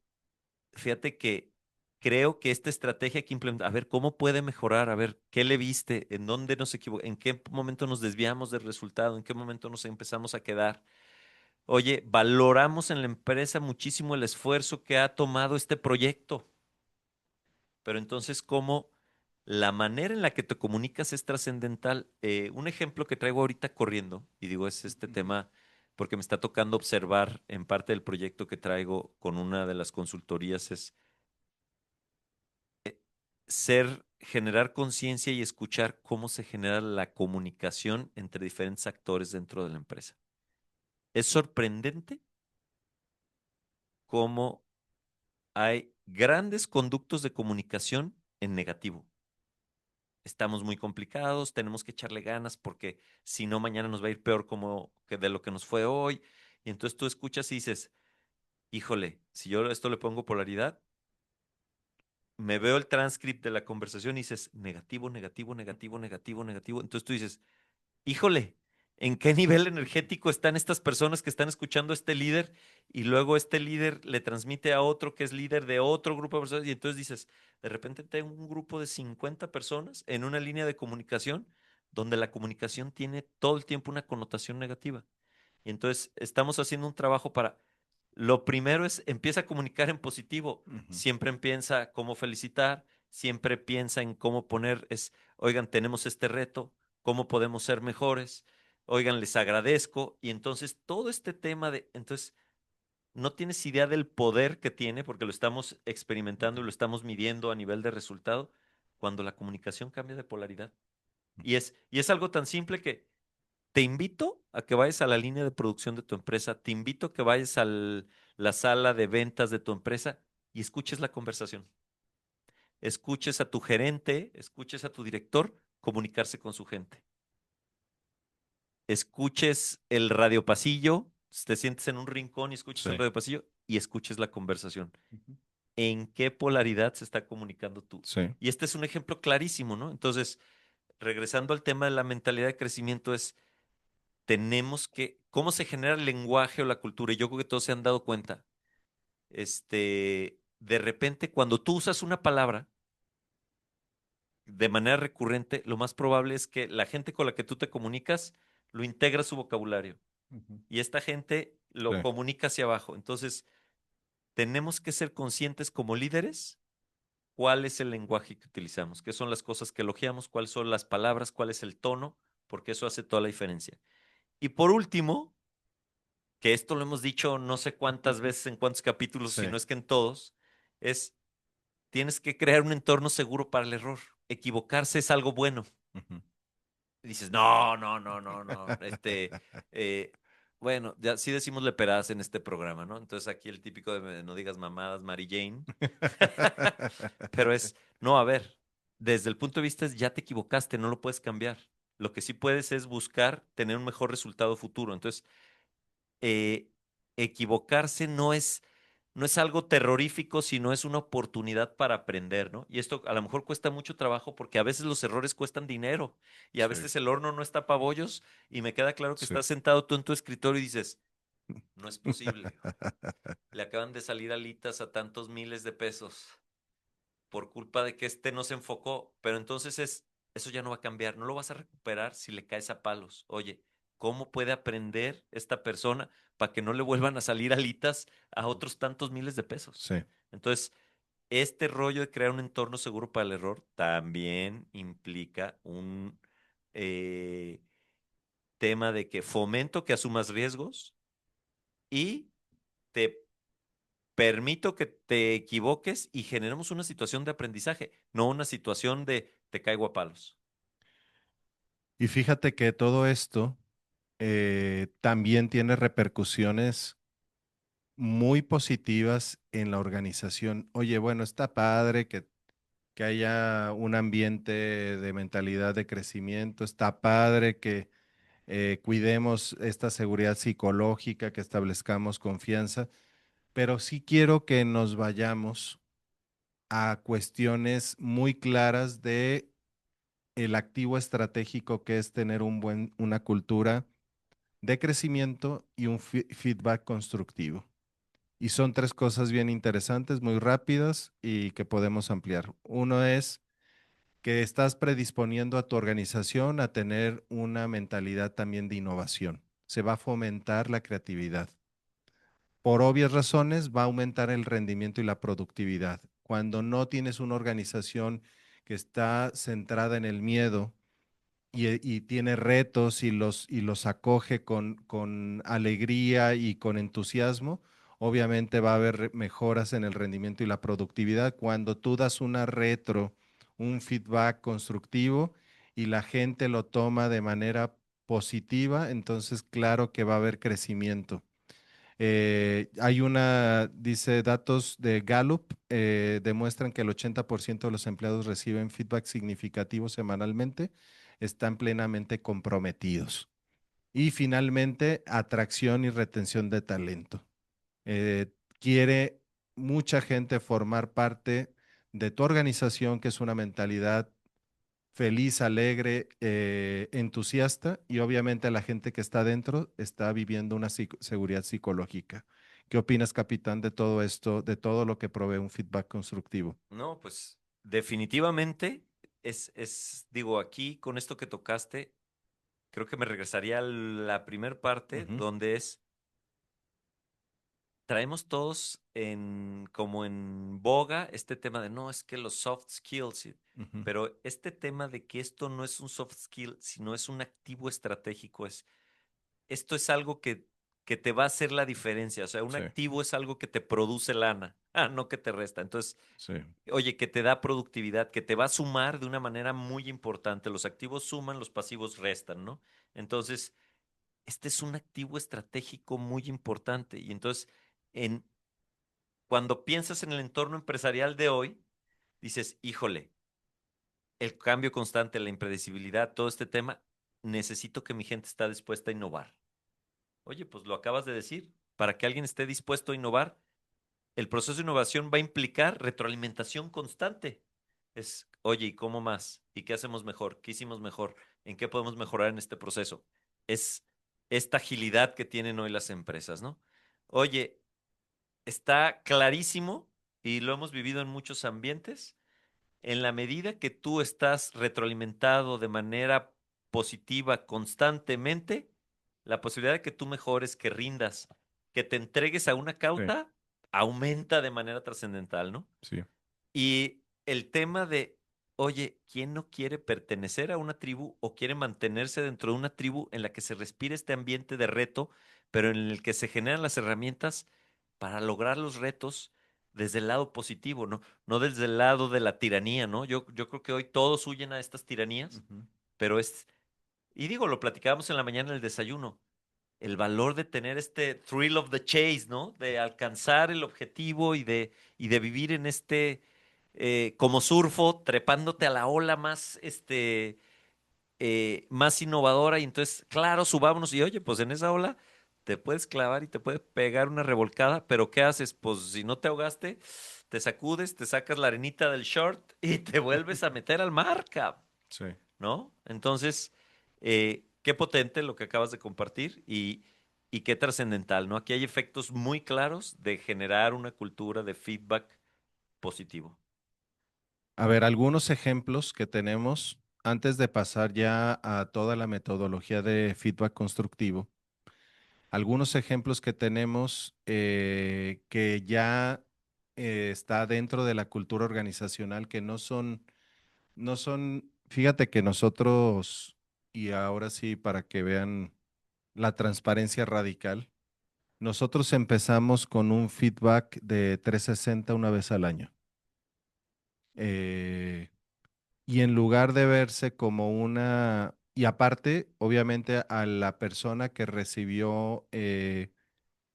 fíjate que creo que esta estrategia que implementa, a ver, ¿cómo puede mejorar? A ver, ¿qué le viste? ¿En dónde nos equivocamos? ¿En qué momento nos desviamos del resultado? ¿En qué momento nos empezamos a quedar? Oye, valoramos en la empresa muchísimo el esfuerzo que ha tomado este proyecto. Pero entonces, ¿cómo la manera en la que te comunicas es trascendental? Un ejemplo que traigo ahorita corriendo, y digo, es este Ujú, tema porque me está tocando observar en parte del proyecto que traigo con una de las consultorías, es generar conciencia y escuchar cómo se genera la comunicación entre diferentes actores dentro de la empresa. Es sorprendente cómo hay grandes conductos de comunicación en negativo. Estamos muy complicados, tenemos que echarle ganas porque si no mañana nos va a ir peor como que de lo que nos fue hoy. Y entonces tú escuchas y dices, híjole, si yo esto le pongo polaridad, me veo el transcript de la conversación y dices negativo, negativo, negativo, negativo, negativo. Entonces tú dices, híjole, ¿en qué nivel energético están estas personas que están escuchando a este líder? Y luego este líder le transmite a otro que es líder de otro grupo de personas. Y entonces dices, de repente tengo un grupo de 50 personas en una línea de comunicación donde la comunicación tiene todo el tiempo una connotación negativa. Y entonces estamos haciendo un trabajo para, lo primero es, empieza a comunicar en positivo. ujú. Siempre piensa cómo felicitar, siempre piensa en cómo poner, oigan, tenemos este reto, cómo podemos ser mejores, oigan, les agradezco. Y entonces todo este tema entonces, no tienes idea del poder que tiene porque lo estamos experimentando y lo estamos midiendo a nivel de resultado cuando la comunicación cambia de polaridad. Y es algo tan simple que te invito a que vayas a la línea de producción de tu empresa, te invito a que vayas a la sala de ventas de tu empresa y escuches la conversación. Escuches a tu gerente, escuches a tu director comunicarse con su gente. Escuches el radio pasillo, te sientes en un rincón y escuches el Sí. radio pasillo y escuches la conversación. Ujú, ¿En qué polaridad se está comunicando tú? sí. Y este es un ejemplo clarísimo, ¿no? Entonces, regresando al tema de la mentalidad de crecimiento, es ¿cómo se genera el lenguaje o la cultura? Y yo creo que todos se han dado cuenta. De repente, cuando tú usas una palabra de manera recurrente, lo más probable es que la gente con la que tú te comunicas lo integra a su vocabulario Ujú. y esta gente Sí, lo comunica hacia abajo. Entonces, tenemos que ser conscientes como líderes cuál es el lenguaje que utilizamos, qué son las cosas que elogiamos, cuáles son las palabras, cuál es el tono, porque eso hace toda la diferencia. Y por último, que esto lo hemos dicho no sé cuántas veces en cuántos capítulos, sí. si no es que en todos, es tienes que crear un entorno seguro para el error. Equivocarse es algo bueno. Ujú. Y dices, no, no, no, no, no. Eh, bueno, ya sí decimos leperadas en este programa, ¿no? Entonces aquí el típico de no digas mamadas, Mary Jane. Pero no, a ver, desde el punto de vista es ya te equivocaste, no lo puedes cambiar. Lo que sí puedes es buscar tener un mejor resultado futuro. Entonces, eh, equivocarse no es algo terrorífico, sino es una oportunidad para aprender, ¿no? Y esto a lo mejor cuesta mucho trabajo porque a veces los errores cuestan dinero y a Sí, veces el horno no está para bollos y me queda claro que sí. estás sentado tú en tu escritorio y dices, no es posible. Le acaban de salir alitas a tantos miles de pesos por culpa de que este no se enfocó, pero entonces eso ya no va a cambiar, no lo vas a recuperar si le caes a palos. Oye, ¿cómo puede aprender esta persona para que no le vuelvan a salir alitas a otros tantos miles de pesos? Sí. Entonces, este rollo de crear un entorno seguro para el error también implica un eh, tema de que fomento que asumas riesgos y te permito que te equivoques y generemos una situación de aprendizaje, no una situación de te caigo a palos. Y fíjate que todo esto también tiene repercusiones muy positivas en la organización. Oye, bueno, está padre que haya un ambiente de mentalidad de crecimiento, está padre que cuidemos esta seguridad psicológica, que establezcamos confianza, pero sí quiero que nos vayamos a cuestiones muy claras de el activo estratégico que es tener una cultura de crecimiento y un feedback constructivo. Y son tres cosas bien interesantes, muy rápidas y que podemos ampliar. Uno es que estás predisponiendo a tu organización a tener una mentalidad también de innovación. Se va a fomentar la creatividad. Por obvias razones, va a aumentar el rendimiento y la productividad. Cuando no tienes una organización que está centrada en el miedo y tiene retos y los acoge con alegría y con entusiasmo, obviamente va a haber mejoras en el rendimiento y la productividad. Cuando tú das una retro, un feedback constructivo y la gente lo toma de manera positiva, entonces claro que va a haber crecimiento. Dice, datos de Gallup demuestran que el 80% de los empleados reciben feedback significativo semanalmente, están plenamente comprometidos. Y finalmente, atracción y retención de talento. Eh, quiere mucha gente formar parte de tu organización, que es una mentalidad feliz, alegre, entusiasta, y obviamente la gente que está dentro está viviendo una seguridad psicológica. ¿Qué opinas, capitán, de todo esto, de todo lo que provee un feedback constructivo? No, pues definitivamente digo, aquí con esto que tocaste, creo que me regresaría a la primer parte Ujú, donde traemos todos como en boga este tema de no, es que los soft skills, ujú. pero este tema de que esto no es un soft skill, sino es un activo estratégico, esto es algo que te va a hacer la diferencia. O sea, un Sí, activo es algo que te produce lana, no que te resta. Entonces, sí, oye, que te da productividad, que te va a sumar de una manera muy importante. Los activos suman, los pasivos restan, ¿no? Entonces, este es un activo estratégico muy importante. Y entonces, en, cuando piensas en el entorno empresarial de hoy, dices, híjole, el cambio constante, la impredecibilidad, todo este tema, necesito que mi gente está dispuesta a innovar. Oye, pues lo acabas de decir. Para que alguien esté dispuesto a innovar, el proceso de innovación va a implicar retroalimentación constante. Oye, ¿y cómo más? ¿Y qué hacemos mejor? ¿Qué hicimos mejor? ¿En qué podemos mejorar en este proceso? Es esta agilidad que tienen hoy las empresas, ¿no? Oye, está clarísimo y lo hemos vivido en muchos ambientes. En la medida que tú estás retroalimentado de manera positiva constantemente, la posibilidad de que tú mejores, que rindas, que te entregues a una Sí, causa, aumenta de manera trascendental, ¿no? sí. Y el tema de, oye, ¿quién no quiere pertenecer a una tribu o quiere mantenerse dentro de una tribu en la que se respira este ambiente de reto, pero en el que se generan las herramientas para lograr los retos desde el lado positivo, ¿no? No desde el lado de la tiranía, ¿no? Yo creo que hoy todos huyen a estas tiranías, Ujú. pero y digo, lo platicábamos en la mañana en el desayuno, el valor de tener este thrill of the chase, ¿no? De alcanzar el objetivo y de vivir en como surfo, trepándote a la ola más, más innovadora. Y entonces, claro, subámonos y oye, pues en esa ola te puedes clavar y te puedes pegar una revolcada, pero ¿qué haces? Pues si no te ahogaste, te sacudes, te sacas la arenita del short y te vuelves a meter al mar, cabrón, Sí. ¿no? Entonces, qué potente lo que acabas de compartir y qué trascendental, ¿no? Aquí hay efectos muy claros de generar una cultura de feedback positivo. A ver, algunos ejemplos que tenemos antes de pasar ya a toda la metodología de feedback constructivo. Algunos ejemplos que tenemos que ya está dentro de la cultura organizacional que no son, fíjate que nosotros, y ahora sí para que vean la transparencia radical, nosotros empezamos con un feedback de 360 una vez al año. Eh, y en lugar de verse como y aparte, obviamente a la persona que recibió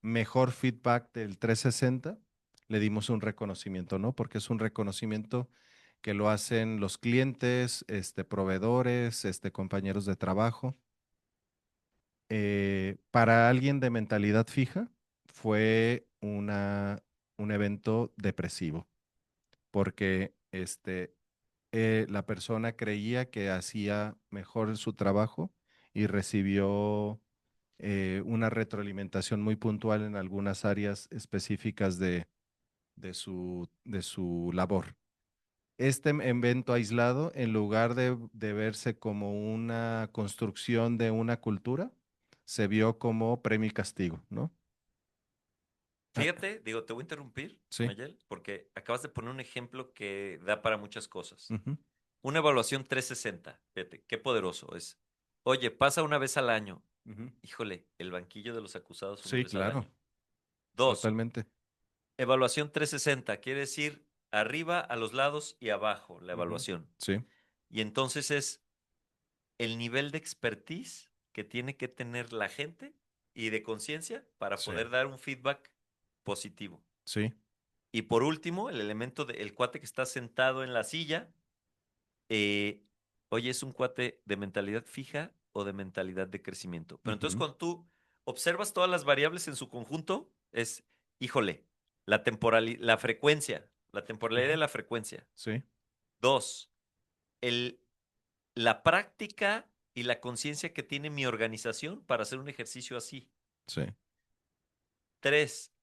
mejor feedback del 360, le dimos un reconocimiento, ¿no? Porque es un reconocimiento que lo hacen los clientes, proveedores, compañeros de trabajo. Para alguien de mentalidad fija, fue un evento depresivo, porque la persona creía que hacía mejor su trabajo y recibió una retroalimentación muy puntual en algunas áreas específicas de su labor. Este evento aislado, en lugar de verse como una construcción de una cultura, se vio como premio y castigo, ¿no? Ah, Fíjate, digo, te voy a interrumpir, sí. Mayel, porque acabas de poner un ejemplo que da para muchas cosas. Ujú, Una evaluación 360, fíjate, qué poderoso es. Oye, pasa una vez al año. ujú. Híjole, el banquillo de los acusados una Sí, vez al claro, año. Dos, totalmente. evaluación 360, quiere decir arriba, a los lados y abajo, la Ujú. evaluación. Sí, Y entonces es el nivel de expertise que tiene que tener la gente y de conciencia para sí, poder dar un feedback positivo. sí. Y por último, el elemento del cuate que está sentado en la silla, eh, oye, ¿es un cuate de mentalidad fija o de mentalidad de crecimiento? Pero entonces Ujú. cuando tú observas todas las variables en su conjunto, híjole, la frecuencia, la temporalidad de Ujú. la frecuencia. Sí, Dos, el, la práctica y la conciencia que tiene mi organización para hacer un ejercicio así. sí. Tres,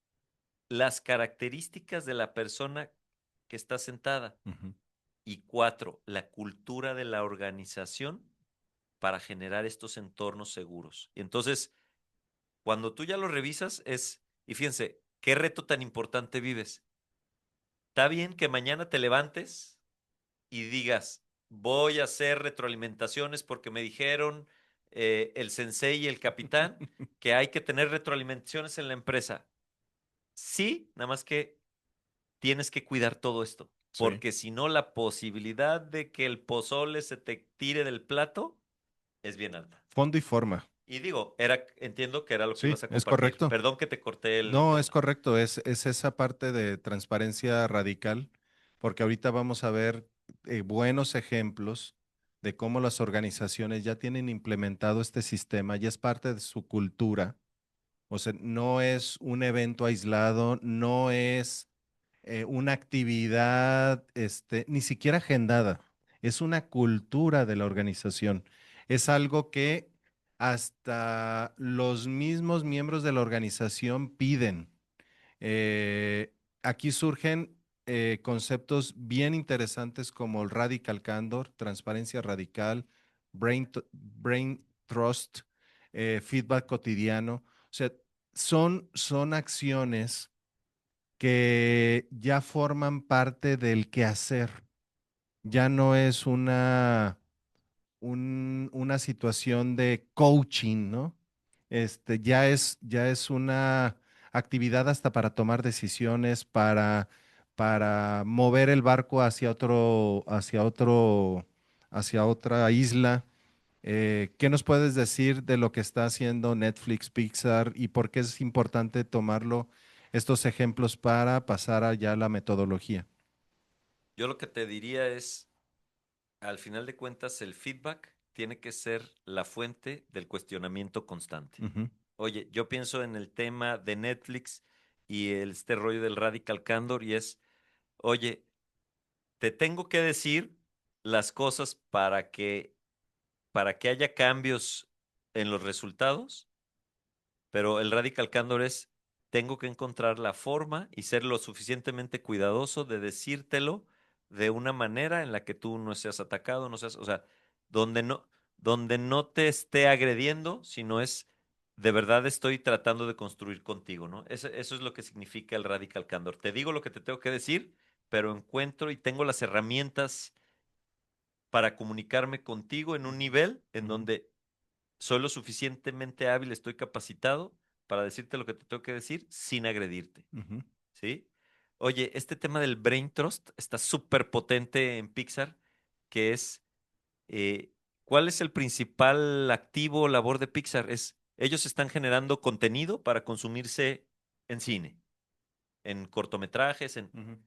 las características de la persona que está sentada. Ujú. Y cuatro, la cultura de la organización para generar estos entornos seguros. Y entonces, cuando tú ya lo revisas, y fíjense, ¿qué reto tan importante vives? Está bien que mañana te levantes y digas, voy a hacer retroalimentaciones porque me dijeron el sensei y el capitán que hay que tener retroalimentaciones en la empresa. Sí, nada más que tienes que cuidar todo esto, Sí. porque si no, la posibilidad de que el pozole se te tire del plato es bien alta. Fondo y forma. Y digo, entiendo que era lo que Sí, ibas a es compartir. correcto. Perdón que te corté el No, es tema. correcto, es esa parte de transparencia radical, porque ahorita vamos a ver buenos ejemplos de cómo las organizaciones ya tienen implementado este sistema, ya es parte de su cultura. O sea, no es un evento aislado, no es una actividad, ni siquiera agendada, es una cultura de la organización. Es algo que hasta los mismos miembros de la organización piden. Aquí surgen conceptos bien interesantes como el radical candor, transparencia radical, brain trust, feedback cotidiano. O sea, son acciones que ya forman parte del quehacer. Ya no es una situación de coaching, ¿no? Ya es una actividad hasta para tomar decisiones, para mover el barco hacia otra isla. ¿Qué nos puedes decir de lo que está haciendo Netflix, Pixar y por qué es importante tomarlo, estos ejemplos para pasar allá a la metodología? Yo lo que te diría es, al final de cuentas, el feedback tiene que ser la fuente del cuestionamiento constante. Ujú, Oye, yo pienso en el tema de Netflix y este rollo del radical candor y es, oye, te tengo que decir las cosas para que haya cambios en los resultados, pero el radical candor es, tengo que encontrar la forma y ser lo suficientemente cuidadoso de decírtelo de una manera en la que tú no seas atacado, no seas, o sea, donde no, donde no te esté agrediendo, sino es, de verdad estoy tratando de construir contigo, ¿no? Eso es lo que significa el radical candor. Te digo lo que te tengo que decir, pero encuentro y tengo las herramientas para comunicarme contigo en un nivel en ujú, donde soy lo suficientemente hábil, estoy capacitado para decirte lo que te tengo que decir sin agredirte, ujú. ¿sí? Oye, este tema del brain trust está súper potente en Pixar, que es, eh, ¿cuál es el principal activo o labor de Pixar? Es, ellos están generando contenido para consumirse en cine, en cortometrajes, en... Ujú.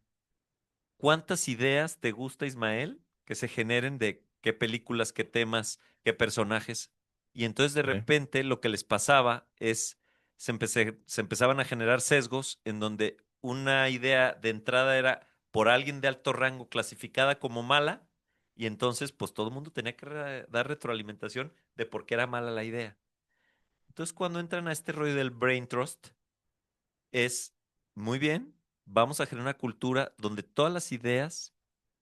¿Cuántas ideas te gusta, Ismael, que se generen de qué películas, qué temas, qué personajes? Y entonces de Sí. repente lo que les pasaba es, se empezaban a generar sesgos en donde una idea de entrada era por alguien de alto rango clasificada como mala, y entonces pues todo el mundo tenía que dar retroalimentación de por qué era mala la idea. Entonces cuando entran a este rollo del brain trust, es muy bien, vamos a generar una cultura donde todas las ideas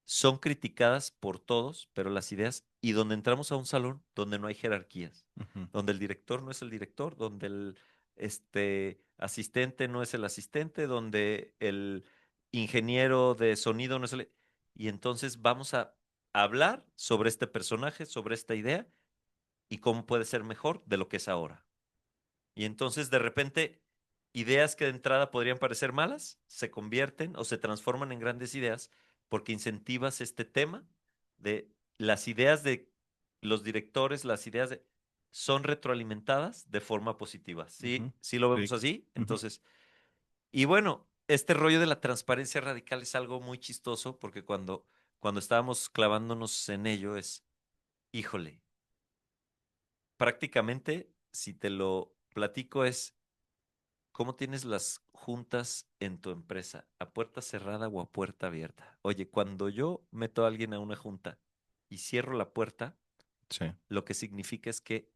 son criticadas por todos, pero las ideas, y donde entramos a un salón donde no hay jerarquías, Ujú, donde el director no es el director, donde el asistente no es el asistente, donde el ingeniero de sonido no es el... Y entonces vamos a hablar sobre este personaje, sobre esta idea y cómo puede ser mejor de lo que es ahora. Y entonces de repente ideas que de entrada podrían parecer malas se convierten o se transforman en grandes ideas porque incentivas este tema de las ideas de los directores, las ideas de, son retroalimentadas de forma positiva. ujú. ¿Sí? ¿Sí lo vemos Sí. así? Ujú, Entonces, y bueno, este rollo de la transparencia radical es algo muy chistoso porque cuando estábamos clavándonos en ello es, híjole, prácticamente, si te lo platico, es ¿cómo tienes las juntas en tu empresa? ¿A puerta cerrada o a puerta abierta? Oye, cuando yo meto a alguien a una junta y cierro la puerta, sí. lo que significa es que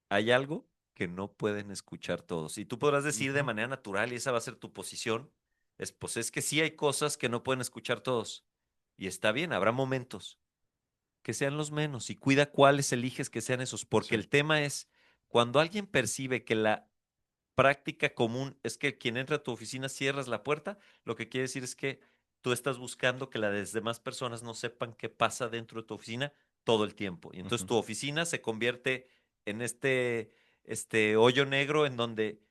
hay algo que no pueden escuchar todos. Y tú podrás decir de Ujú, manera natural, y esa va a ser tu posición, es pues es que sí hay cosas que no pueden escuchar todos. Y está bien, habrá momentos que sean los menos y cuida cuáles eliges que sean esos, porque sí. el tema es cuando alguien percibe que la práctica común es que quien entra a tu oficina cierras la puerta, lo que quiere decir es que tú estás buscando que las demás personas no sepan qué pasa dentro de tu oficina todo el tiempo. Y entonces Ujú, tu oficina se convierte en este hoyo negro en donde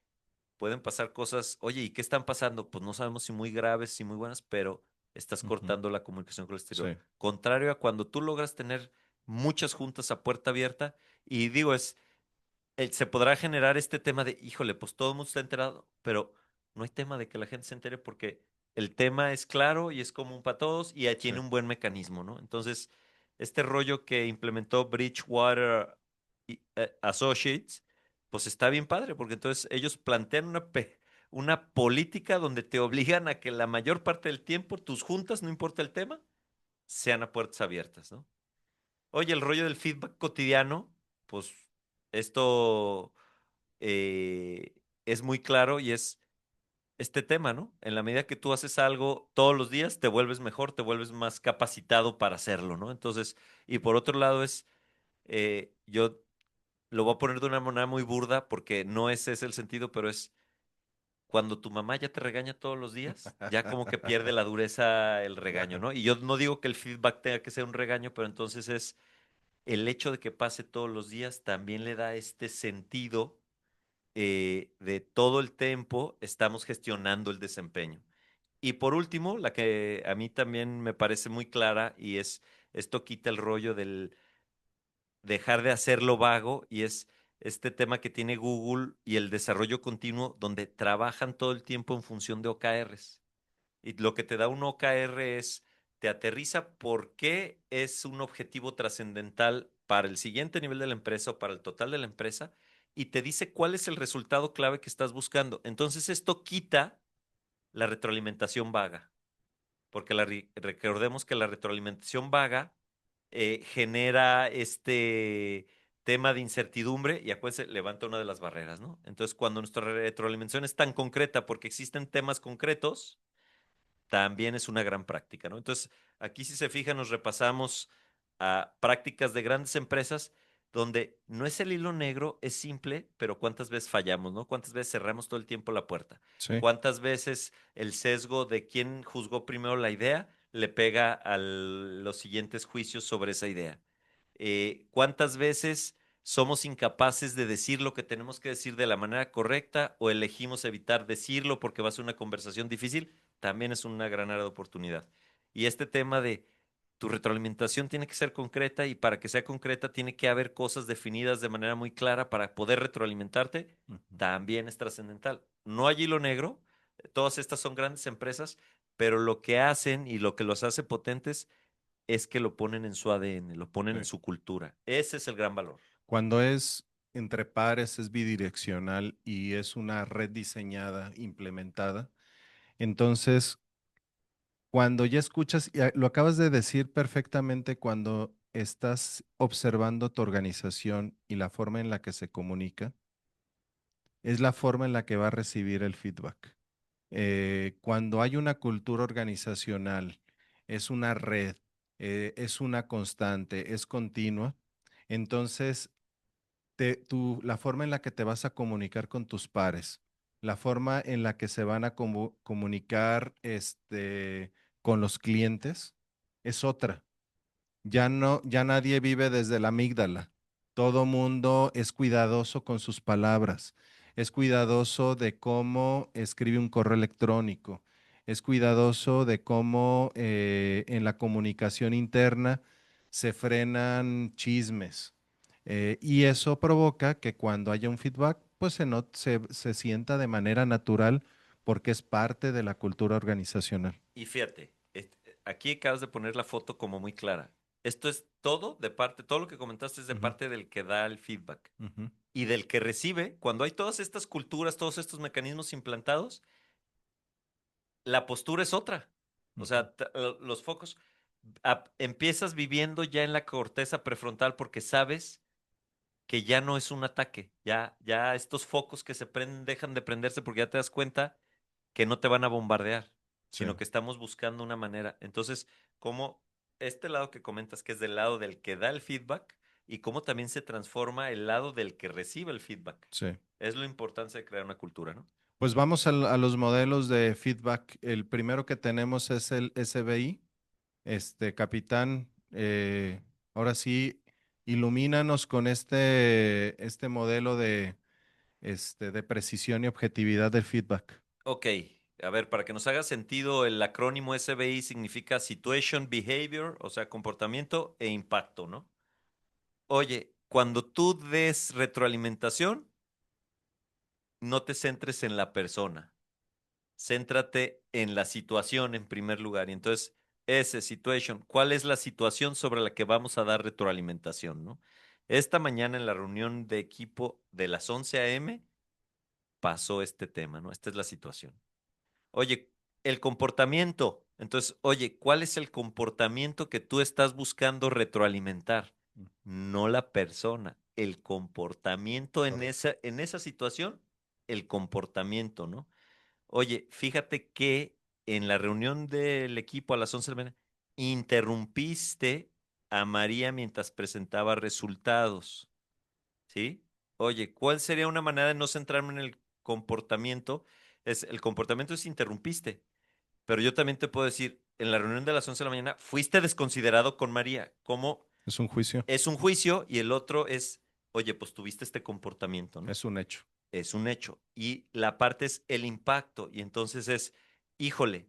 pueden pasar cosas, oye, ¿y qué están pasando? Pues no sabemos si muy graves, si muy buenas, pero estás ujú. cortando la comunicación con el exterior. Sí. Contrario a cuando tú logras tener muchas juntas a puerta abierta, y digo, se podrá generar este tema de, híjole, pues todo el mundo está enterado, pero no hay tema de que la gente se entere porque el tema es claro y es común para todos y ya Sí. tiene un buen mecanismo, ¿no? Entonces, este rollo que implementó Bridgewater Associates, pues está bien padre, porque entonces ellos plantean una política donde te obligan a que la mayor parte del tiempo tus juntas, no importa el tema, sean a puertas abiertas, ¿no? Oye, el rollo del feedback cotidiano, pues Esto es muy claro y es este tema, ¿no? En la medida que tú haces algo todos los días, te vuelves mejor, te vuelves más capacitado para hacerlo, ¿no? Entonces, y por otro lado es, yo lo voy a poner de una manera muy burda porque no ese es el sentido, pero es cuando tu mamá ya te regaña todos los días, ya como que pierde la dureza el regaño, Claro. ¿no? Y yo no digo que el feedback tenga que ser un regaño, pero entonces es el hecho de que pase todos los días también le da este sentido de todo el tiempo estamos gestionando el desempeño. Y por último, la que a mí también me parece muy clara y es, esto quita el rollo del dejar de hacerlo vago y es este tema que tiene Google y el desarrollo continuo donde trabajan todo el tiempo en función de OKRs. Y lo que te da un OKR es, te aterriza por qué es un objetivo trascendental para el siguiente nivel de la empresa o para el total de la empresa y te dice cuál es el resultado clave que estás buscando. Entonces esto quita la retroalimentación vaga, porque recordemos que la retroalimentación vaga genera este tema de incertidumbre y acuérdense, levanta una de las barreras, ¿no? Entonces, cuando nuestra retroalimentación es tan concreta porque existen temas concretos, también es una gran práctica, ¿no? Entonces, aquí si se fijan, nos repasamos a prácticas de grandes empresas donde no es el hilo negro, es simple, pero cuántas veces fallamos, ¿no? Cuántas veces cerramos todo el tiempo la puerta. Sí. Cuántas veces el sesgo de quién juzgó primero la idea le pega a los siguientes juicios sobre esa idea. Cuántas veces somos incapaces de decir lo que tenemos que decir de la manera correcta o elegimos evitar decirlo porque va a ser una conversación difícil, también es una gran área de oportunidad. Y este tema de tu retroalimentación tiene que ser concreta y para que sea concreta tiene que haber cosas definidas de manera muy clara para poder retroalimentarte, Ujú. también es trascendental. No hay hilo negro, todas estas son grandes empresas, pero lo que hacen y lo que los hace potentes es que lo ponen en su ADN, lo ponen en Sí. su cultura. Ese es el gran valor. Cuando es entre pares, es bidireccional y es una red diseñada, implementada. Entonces, cuando ya escuchas, y lo acabas de decir perfectamente, cuando estás observando tu organización y la forma en la que se comunica, es la forma en la que va a recibir el feedback. Cuando hay una cultura organizacional, es una red, es una constante, es continua, entonces la forma en la que te vas a comunicar con tus pares, la forma en la que se van a comunicar con los clientes, es otra. Ya no, ya nadie vive desde la amígdala. Todo mundo es cuidadoso con sus palabras, es cuidadoso de cómo escribe un correo electrónico, es cuidadoso de cómo en la comunicación interna se frenan chismes. Y eso provoca que cuando haya un feedback, pues se sienta de manera natural porque es parte de la cultura organizacional. Y fíjate, aquí acabas de poner la foto como muy clara. Esto es todo de parte, todo lo que comentaste es de Ujú, parte del que da el feedback ujú, y del que recibe. Cuando hay todas estas culturas, todos estos mecanismos implantados, la postura es otra. O ujú. sea, los focos, empiezas viviendo ya en la corteza prefrontal porque sabes que ya no es un ataque, ya estos focos que se prenden dejan de prenderse porque ya te das cuenta que no te van a bombardear, Sí. sino que estamos buscando una manera. Entonces, como este lado que comentas, que es del lado del que da el feedback, y cómo también se transforma el lado del que recibe el feedback. Sí. Es la importancia de crear una cultura, ¿no? Pues vamos a los modelos de feedback. El primero que tenemos es el SBI. Capitán, ahora sí, ilumínanos con este modelo de precisión y objetividad del feedback. Ok, a ver, para que nos haga sentido, el acrónimo SBI significa Situation, Behavior, o sea, comportamiento e impacto, ¿no? Oye, cuando tú des retroalimentación, no te centres en la persona, céntrate en la situación en primer lugar. Y entonces, ese situation, ¿cuál es la situación sobre la que vamos a dar retroalimentación, ¿no? Esta mañana en la reunión de equipo de las 11 a.m. pasó este tema, ¿no? Esta es la situación. Oye, el comportamiento. Entonces, oye, ¿cuál es el comportamiento que tú estás buscando retroalimentar? No la persona. el comportamiento Correcto. en esa situación, el comportamiento, ¿no? Oye, fíjate que en la reunión del equipo a las 11 de la mañana, interrumpiste a María mientras presentaba resultados, ¿sí? Oye, ¿cuál sería una manera de no centrarme en el comportamiento? El comportamiento es interrumpiste, pero yo también te puedo decir, en la reunión de las 11 de la mañana, fuiste desconsiderado con María, como Es un juicio, es un juicio y el otro es, oye, pues tuviste este comportamiento, ¿no? es un hecho. Es un hecho. Y la parte es el impacto. Y entonces es, híjole,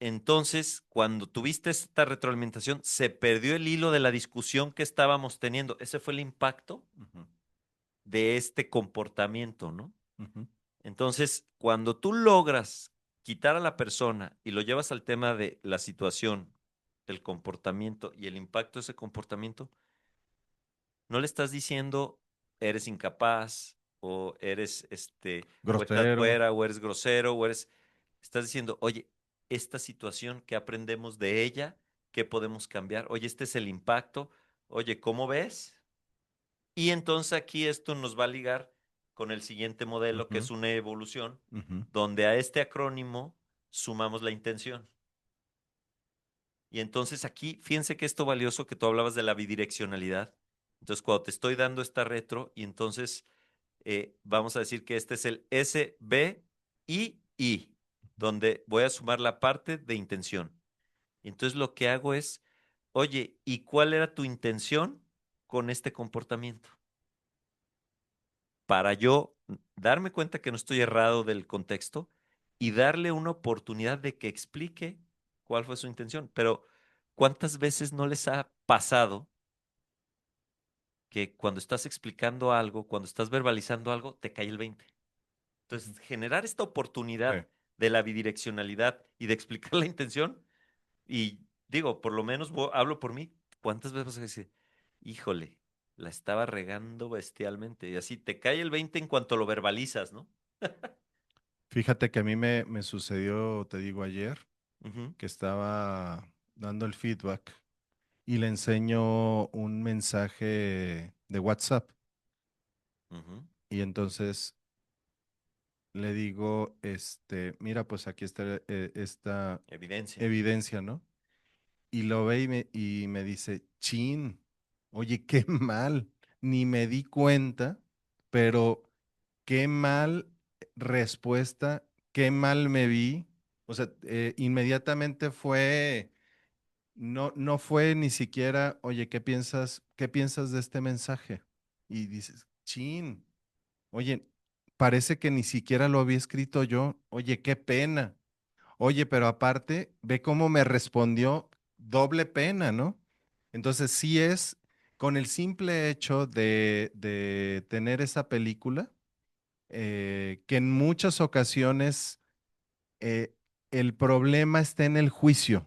entonces cuando tuviste esta retroalimentación, se perdió el hilo de la discusión que estábamos teniendo. Ese fue el impacto Ujú, de este comportamiento, ¿no? ujú. Entonces, cuando tú logras quitar a la persona y lo llevas al tema de la situación, el comportamiento y el impacto de ese comportamiento, no le estás diciendo eres incapaz o eres o estás Grosero. fuera o eres grosero o eres estás diciendo, "Oye, esta situación ¿qué aprendemos de ella? ¿Qué podemos cambiar? Oye, este es el impacto. Oye, ¿cómo ves?" Y entonces aquí esto nos va a ligar con el siguiente modelo que Ujú, es una evolución, ujú. donde a este acrónimo sumamos la intención. Y entonces aquí, fíjense que esto valioso que tú hablabas de la bidireccionalidad. Entonces, cuando te estoy dando esta retro, y entonces vamos a decir que este es el S, B y I, donde voy a sumar la parte de intención. Y entonces lo que hago es, oye, ¿y cuál era tu intención con este comportamiento? Para yo darme cuenta que no estoy errado del contexto y darle una oportunidad de que explique cuál fue su intención. Pero ¿cuántas veces no les ha pasado que cuando estás explicando algo, cuando estás verbalizando algo, te cae el 20? Ujú. Entonces, generar esta Sí. oportunidad de la bidireccionalidad y de explicar la intención, y digo, por lo menos hablo por mí, ¿cuántas veces vas a decir, híjole, la estaba regando bestialmente? Y así te cae el 20 en cuanto lo verbalizas, ¿no? Fíjate que a mí me sucedió, te digo, ayer, Ujú, que estaba dando el feedback y le enseño un mensaje de WhatsApp ujú. y entonces le digo, mira, pues aquí está esta Evidencia. evidencia, ¿no? Y lo ve y me dice, chin, oye, qué mal, ni me di cuenta, pero qué mal respuesta, qué mal me vi. O sea, inmediatamente fue, no fue ni siquiera, oye, qué piensas de este mensaje? Y dices, chin, oye, parece que ni siquiera lo había escrito yo, oye, qué pena. Oye, pero aparte, ve cómo me respondió, doble pena, ¿no? Entonces, sí es con el simple hecho de tener esa película, que en muchas ocasiones eh, el problema está en el juicio,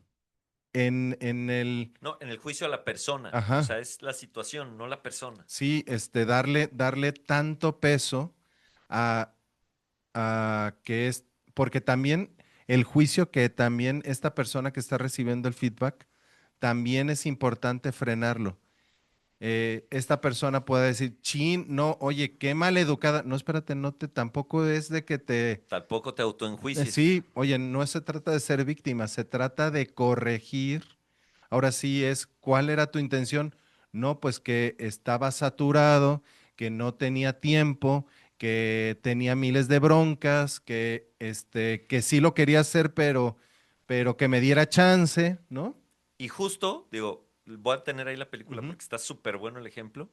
en el, No, en el juicio a la persona. O ajá, sea, es la situación, no la persona. sí, darle tanto peso a, a que es, porque también el juicio que también esta persona que está recibiendo el feedback, también es importante frenarlo. Esta persona puede decir, chin, no, oye, qué maleducada. No, espérate, tampoco es de que te, Tampoco te autoenjuicies. sí, oye, no se trata de ser víctima, se trata de corregir. Ahora sí es, ¿cuál era tu intención? No, pues que estaba saturado, que no tenía tiempo, que tenía miles de broncas, que sí lo quería hacer, pero que me diera chance, ¿no? Y justo, digo, voy a tener ahí la película Ujú, porque está súper bueno el ejemplo.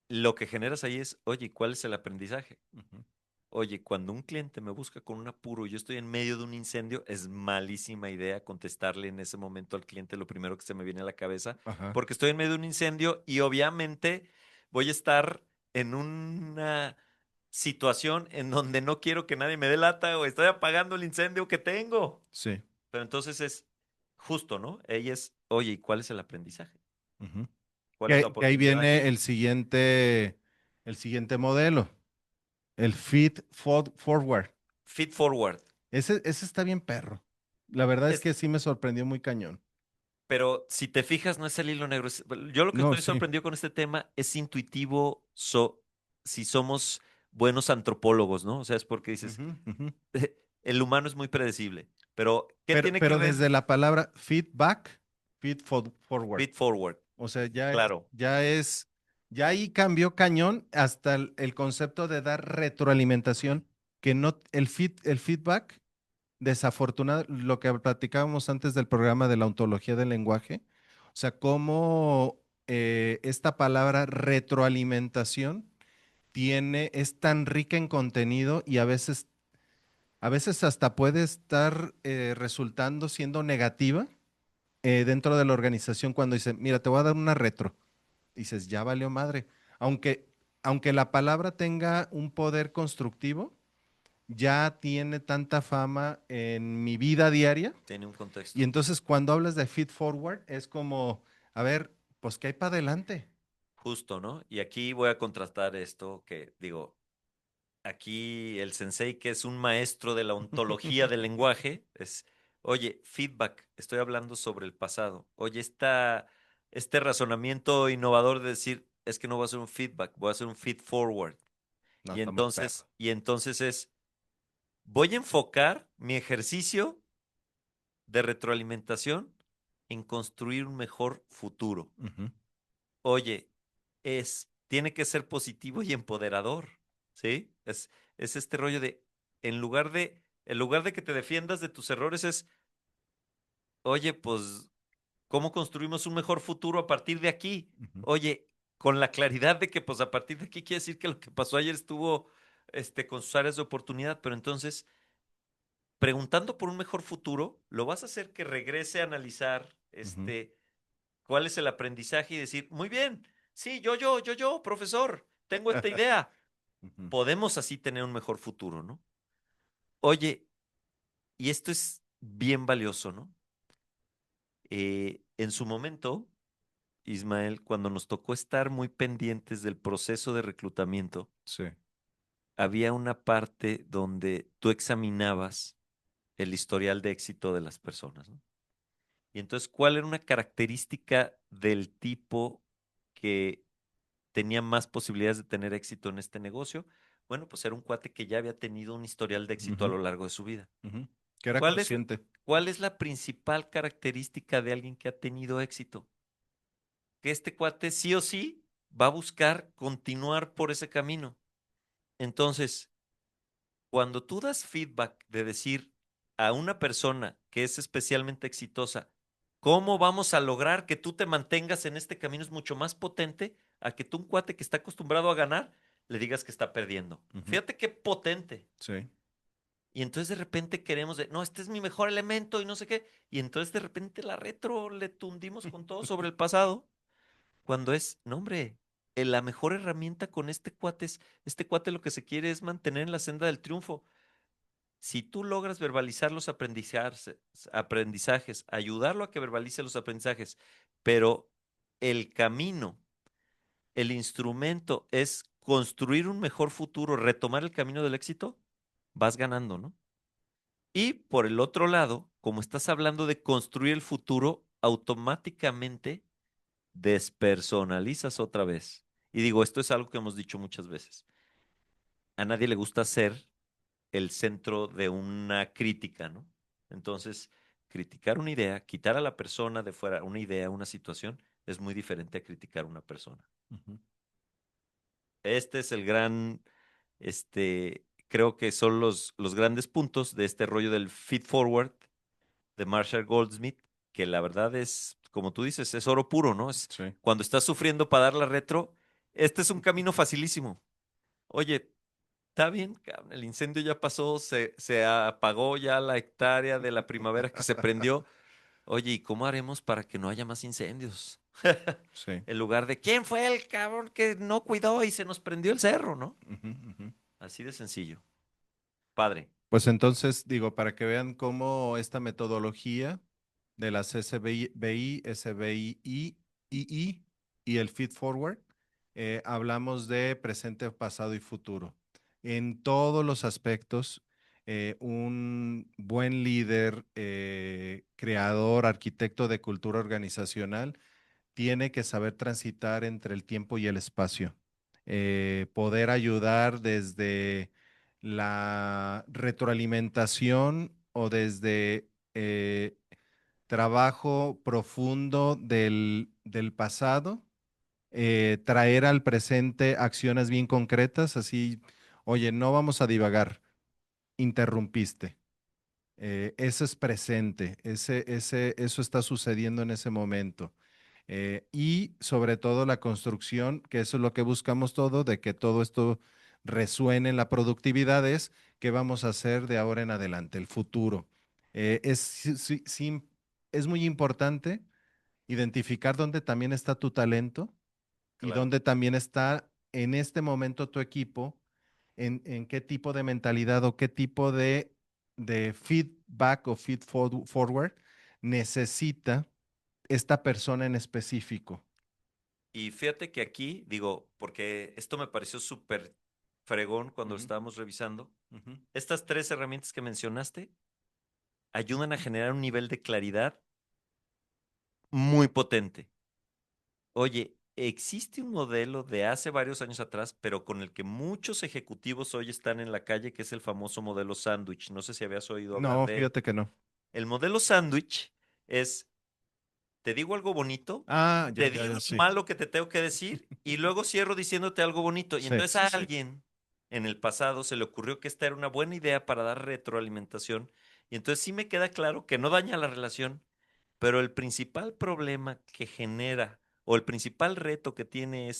Lo que generas ahí es, oye, ¿cuál es el aprendizaje? ujú. Oye, cuando un cliente me busca con un apuro y yo estoy en medio de un incendio, es malísima idea contestarle en ese momento al cliente lo primero que se me viene a la cabeza, Ajá, porque estoy en medio de un incendio y obviamente voy a estar en una situación en donde no quiero que nadie me dé lata o estoy apagando el incendio que tengo. sí. Pero entonces es justo, ¿no? Ella es, oye, ¿y cuál es el aprendizaje? Ujú. ¿Cuál es la Que ahí oportunidad viene aquí? el siguiente modelo, el forward. Feed forward. Ese está bien perro. La verdad es Es que sí me sorprendió muy cañón. Pero si te fijas, no es el hilo negro. Yo lo que No, estoy sí. sorprendido con este tema es intuitivo si somos buenos antropólogos, ¿no? O sea, es porque dices, Ujú, ujú. el humano es muy predecible, pero ¿qué tiene que Pero ver desde la palabra feedback, forward. feed forward? O sea, Claro, ya ahí cambió cañón hasta el concepto de dar retroalimentación, que no, el feedback, desafortunado, lo que platicábamos antes del programa de la ontología del lenguaje, o sea, cómo esta palabra retroalimentación es tan rica en contenido y a veces hasta puede estar resultando siendo negativa dentro de la organización cuando dice, mira, te voy a dar una retro. Dices, ya valió madre. Aunque, aunque la palabra tenga un poder constructivo, ya tiene tanta fama en mi vida diaria. tiene un Y contexto. entonces cuando hablas de feed forward, es como, a ver, pues, ¿qué hay para adelante? Justo, ¿no? Y aquí voy a contrastar esto que digo, aquí el sensei, que es un maestro de la ontología del lenguaje, es, oye, feedback, estoy hablando sobre el pasado. Oye, este razonamiento innovador de decir, es que no voy a hacer un feedback, voy a hacer un feed forward. No, está muy perro. Y entonces voy a enfocar mi ejercicio de retroalimentación en construir un mejor futuro. Ujú, Oye, tiene que ser positivo y empoderador, ¿sí? Es este rollo de, en lugar de que te defiendas de tus errores, oye, pues, ¿cómo construimos un mejor futuro a partir de aquí? ujú, Oye, con la claridad de que, pues, a partir de aquí quiere decir que lo que pasó ayer estuvo, con sus áreas de oportunidad, pero entonces, preguntando por un mejor futuro, lo vas a hacer que regrese a analizar, ujú, cuál es el aprendizaje y decir, muy bien, sí, yo, profesor, tengo esta idea. ujú. Podemos así tener un mejor futuro, ¿no? Oye, y esto es bien valioso, ¿no? En su momento, Ismael, cuando nos tocó estar muy pendientes del proceso de reclutamiento, Sí. había una parte donde tú examinabas el historial de éxito de las personas, ¿no? Y entonces, ¿cuál era una característica del tipo que tenía más posibilidades de tener éxito en este negocio? Bueno, pues era un cuate que ya había tenido un historial de éxito a Ujú, lo largo de su vida. ujú. Que era ¿Cuál es, consciente. cuál es la principal característica de alguien que ha tenido éxito? Que este cuate sí o sí va a buscar continuar por ese camino. Entonces, cuando tú das feedback de decir a una persona que es especialmente exitosa, ¿cómo vamos a lograr que tú te mantengas en este camino? Es mucho más potente a que tú, un cuate que está acostumbrado a ganar, le digas que está perdiendo. Ujú, Fíjate qué potente. sí. Y entonces de repente queremos no, este es mi mejor elemento y no sé qué. Y entonces de repente la retro le tundimos con todo sobre el pasado. Cuando no, hombre, la mejor herramienta con este cuate lo que se quiere es mantener en la senda del triunfo. Si tú logras verbalizar los aprendizajes, ayudarlo a que verbalice los aprendizajes, pero el camino, el instrumento es construir un mejor futuro, retomar el camino del éxito, vas ganando, ¿no? Y por el otro lado, como estás hablando de construir el futuro, automáticamente despersonalizas otra vez. Y digo, esto es algo que hemos dicho muchas veces. A nadie le gusta ser el centro de una crítica, ¿no? Entonces, criticar una idea, quitar a la persona de fuera una idea, una situación, es muy diferente a criticar a una persona. Ujú, Este es el gran, creo que son los grandes puntos de este rollo del feed forward de Marshall Goldsmith, que la verdad es, como tú dices, es oro puro, ¿no? Es sí. cuando estás sufriendo para dar la retro, este es un camino facilísimo. Oye, está bien, cabrón, el incendio ya pasó, se apagó ya la hectárea de la primavera que se prendió. Oye, ¿y cómo haremos para que no haya más incendios? Sí. En lugar de, ¿quién fue el cabrón que no cuidó y se nos prendió el cerro, ¿no? Ujú, ujú. Así de sencillo. Padre. Pues entonces, digo, para que vean cómo esta metodología de las SBI, SBI, II y el feed forward, hablamos de presente, pasado y futuro. En todos los aspectos, un buen líder, creador, arquitecto de cultura organizacional, tiene que saber transitar entre el tiempo y el espacio, poder ayudar desde la retroalimentación o desde trabajo profundo del pasado, traer al presente acciones bien concretas, así, oye, no vamos a divagar, interrumpiste. Eso es presente, eso está sucediendo en ese momento. Y sobre todo la construcción, que eso es lo que buscamos todo, de que todo esto resuene en la productividad, es qué vamos a hacer de ahora en adelante, el futuro. Es muy importante identificar dónde también está tu talento y Claro. dónde también está en este momento tu equipo, en qué tipo de mentalidad o qué tipo de feedback o forward necesita esta persona en específico. Y fíjate que aquí, digo, porque esto me pareció súper fregón cuando lo Ujú, estábamos revisando, ujú, estas tres herramientas que mencionaste ayudan a generar un nivel de claridad muy potente. Oye, existe un modelo de hace varios años atrás, pero con el que muchos ejecutivos hoy están en la calle, que es el famoso modelo sándwich. No sé si habías oído hablar no, de él. fíjate que no. El modelo sándwich es, te digo algo bonito, Ah, ya, te ya, digo ya, lo sí. malo que te tengo que decir y luego cierro diciéndote algo bonito. Y Sí, entonces sí, a sí. alguien en el pasado se le ocurrió que esta era una buena idea para dar retroalimentación. Y entonces sí me queda claro que no daña la relación, pero el principal problema que genera o el principal reto que tiene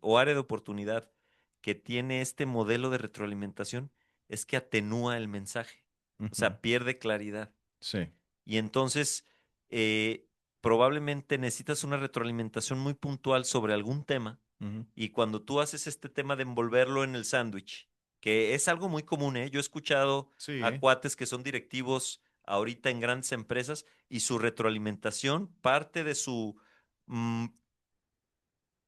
o área de oportunidad que tiene este modelo de retroalimentación es que atenúa el mensaje, o Ujú, sea, pierde claridad. sí. Y entonces, eh, probablemente necesitas una retroalimentación muy puntual sobre algún tema. Ujú, Y cuando tú haces este tema de envolverlo en el sándwich, que es algo muy común, ¿eh? Yo he escuchado a sí. cuates que son directivos ahorita en grandes empresas y su retroalimentación, parte de su mm,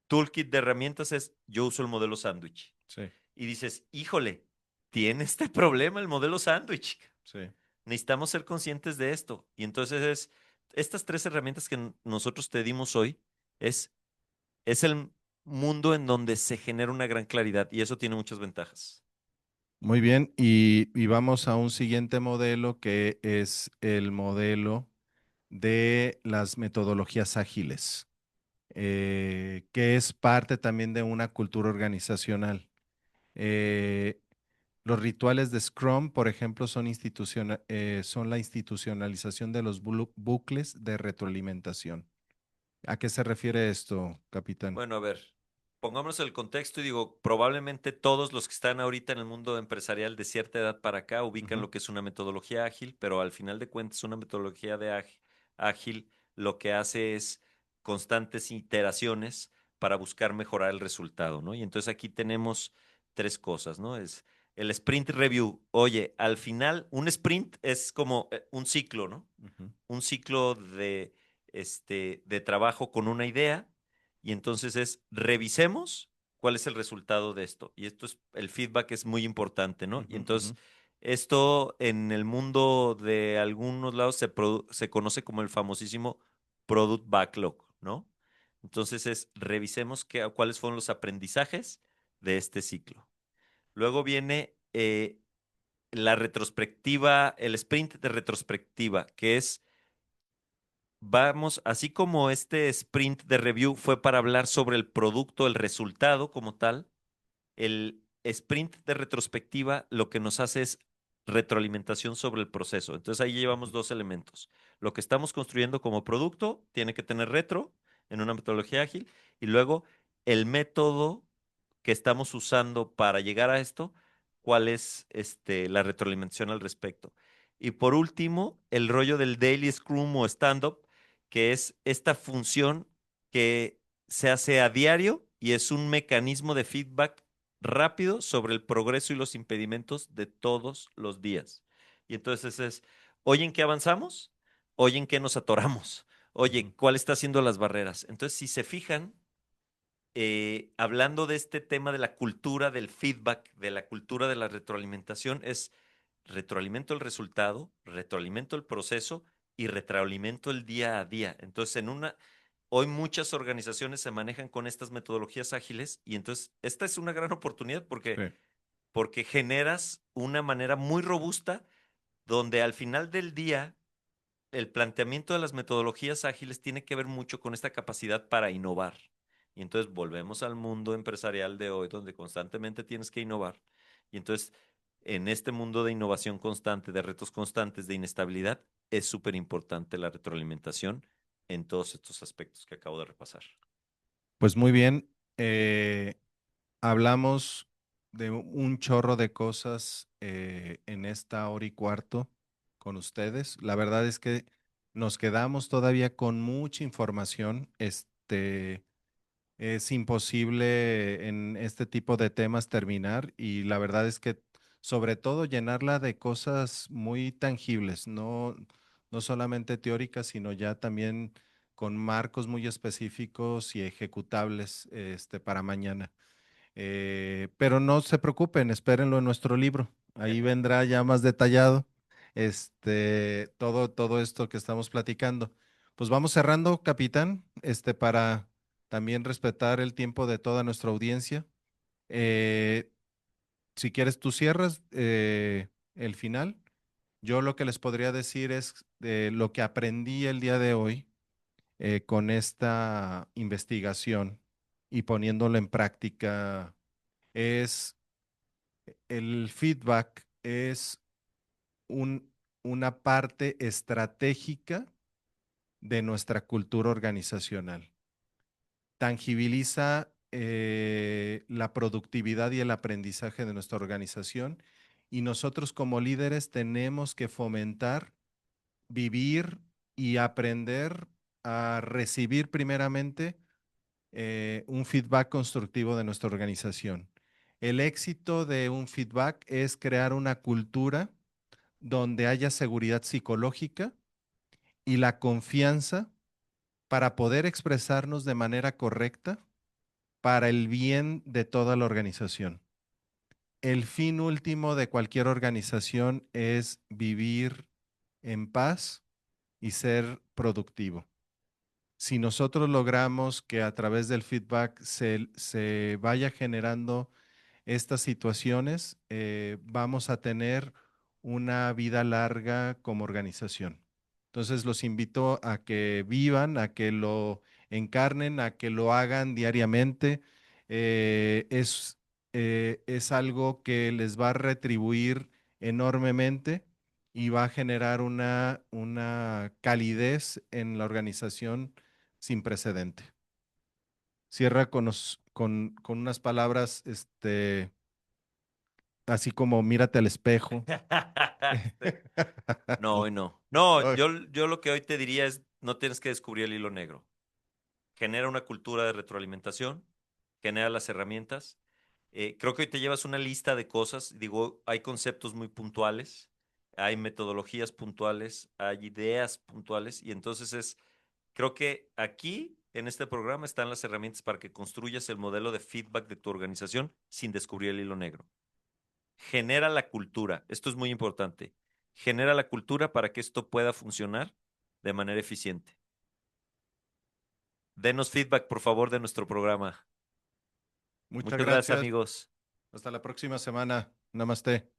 toolkit de herramientas es yo uso el modelo sándwich. Sí, Y dices, híjole, tiene este problema el modelo sándwich. sí. Necesitamos ser conscientes de esto. Y entonces estas tres herramientas que nosotros te dimos hoy es, es el mundo en donde se genera una gran claridad y eso tiene muchas ventajas. Muy bien. Y vamos a un siguiente modelo que es el modelo de las metodologías ágiles, que es parte también de una cultura organizacional. Eh, los rituales de Scrum, por ejemplo, son la institucionalización de los bucles de retroalimentación. ¿A qué se refiere esto, capitán? Bueno, a ver, pongámonos el contexto y digo, probablemente todos los que están ahorita en el mundo empresarial de cierta edad para acá ubican Ujú, lo que es una metodología ágil, pero al final de cuentas una metodología de ágil lo que hace es constantes iteraciones para buscar mejorar el resultado, ¿no? Y entonces aquí tenemos tres cosas, ¿no? Es el sprint review. Oye, al final un sprint es como un ciclo, ¿no? ujú, Un ciclo de trabajo con una idea y entonces revisemos cuál es el resultado de esto. Y esto es, el feedback es muy importante, ¿no? Y ujú, ujú. entonces esto en el mundo de algunos lados se conoce como el famosísimo product backlog, ¿no? Entonces revisemos cuáles fueron los aprendizajes de este ciclo. Luego viene la retrospectiva, el sprint de retrospectiva, que es vamos, así como este sprint de review fue para hablar sobre el producto, el resultado como tal, el sprint de retrospectiva lo que nos hace es retroalimentación sobre el proceso. Entonces ahí llevamos Ujú, dos elementos. Lo que estamos construyendo como producto tiene que tener retro en una metodología ágil y luego el método que estamos usando para llegar a esto, cuál es la retroalimentación al respecto. Y por último, el rollo del Daily Scrum o stand-up, que es esta función que se hace a diario y es un mecanismo de feedback rápido sobre el progreso y los impedimentos de todos los días. Y entonces oye, ¿en qué avanzamos? Oye, ¿en qué nos atoramos? ujú. Oye, ¿cuál está haciendo las barreras? Entonces, si se fijan, hablando de este tema de la cultura del feedback, de la cultura de la retroalimentación, es retroalimento el resultado, retroalimento el proceso y retroalimento el día a día. Entonces, hoy muchas organizaciones se manejan con estas metodologías ágiles y entonces esta es una gran oportunidad Sí. porque generas una manera muy robusta donde al final del día el planteamiento de las metodologías ágiles tiene que ver mucho con esta capacidad para innovar. Y entonces volvemos al mundo empresarial de hoy, donde constantemente tienes que innovar. Y entonces, en este mundo de innovación constante, de retos constantes, de inestabilidad, es súper importante la retroalimentación en todos estos aspectos que acabo de repasar. Pues muy bien. Hablamos de un chorro de cosas en esta hora y cuarto con ustedes. La verdad es que nos quedamos todavía con mucha información. Es imposible en este tipo de temas terminar y la verdad es que sobre todo llenarla de cosas muy tangibles, no solamente teóricas, sino ya también con marcos muy específicos y ejecutables para mañana. Pero no se preocupen, espérenlo en nuestro libro. Ahí vendrá ya más detallado todo esto que estamos platicando. Pues vamos cerrando, capitán, para también respetar el tiempo de toda nuestra audiencia. Eh, si quieres, tú cierras el final. Yo lo que les podría decir es lo que aprendí el día de hoy con esta investigación y poniéndolo en práctica es el feedback es un- una parte estratégica de nuestra cultura organizacional. Tangibiliza la productividad y el aprendizaje de nuestra organización y nosotros como líderes tenemos que fomentar, vivir y aprender a recibir primeramente un feedback constructivo de nuestra organización. El éxito de un feedback es crear una cultura donde haya seguridad psicológica y la confianza para poder expresarnos de manera correcta para el bien de toda la organización. El fin último de cualquier organización es vivir en paz y ser productivo. Si nosotros logramos que a través del feedback se vaya generando estas situaciones, vamos a tener una vida larga como organización. Entonces los invito a que vivan, a que lo encarnen, a que lo hagan diariamente. Es algo que les va a retribuir enormemente y va a generar una calidez en la organización sin precedente. Cierra con unas palabras, así como mírate al espejo. Sí. No, hoy no. No, Ay, yo lo que hoy te diría es, no tienes que descubrir el hilo negro. Genera una cultura de retroalimentación, genera las herramientas. Creo que hoy te llevas una lista de cosas. Digo, hay conceptos muy puntuales, hay metodologías puntuales, hay ideas puntuales, y entonces creo que aquí, en este programa, están las herramientas para que construyas el modelo de feedback de tu organización sin descubrir el hilo negro. Genera la cultura. Esto es muy importante. Genera la cultura para que esto pueda funcionar de manera eficiente. Denos feedback, por favor, de nuestro programa. muchas Muchas gracias, gracias. amigos. Hasta la próxima semana. Namaste.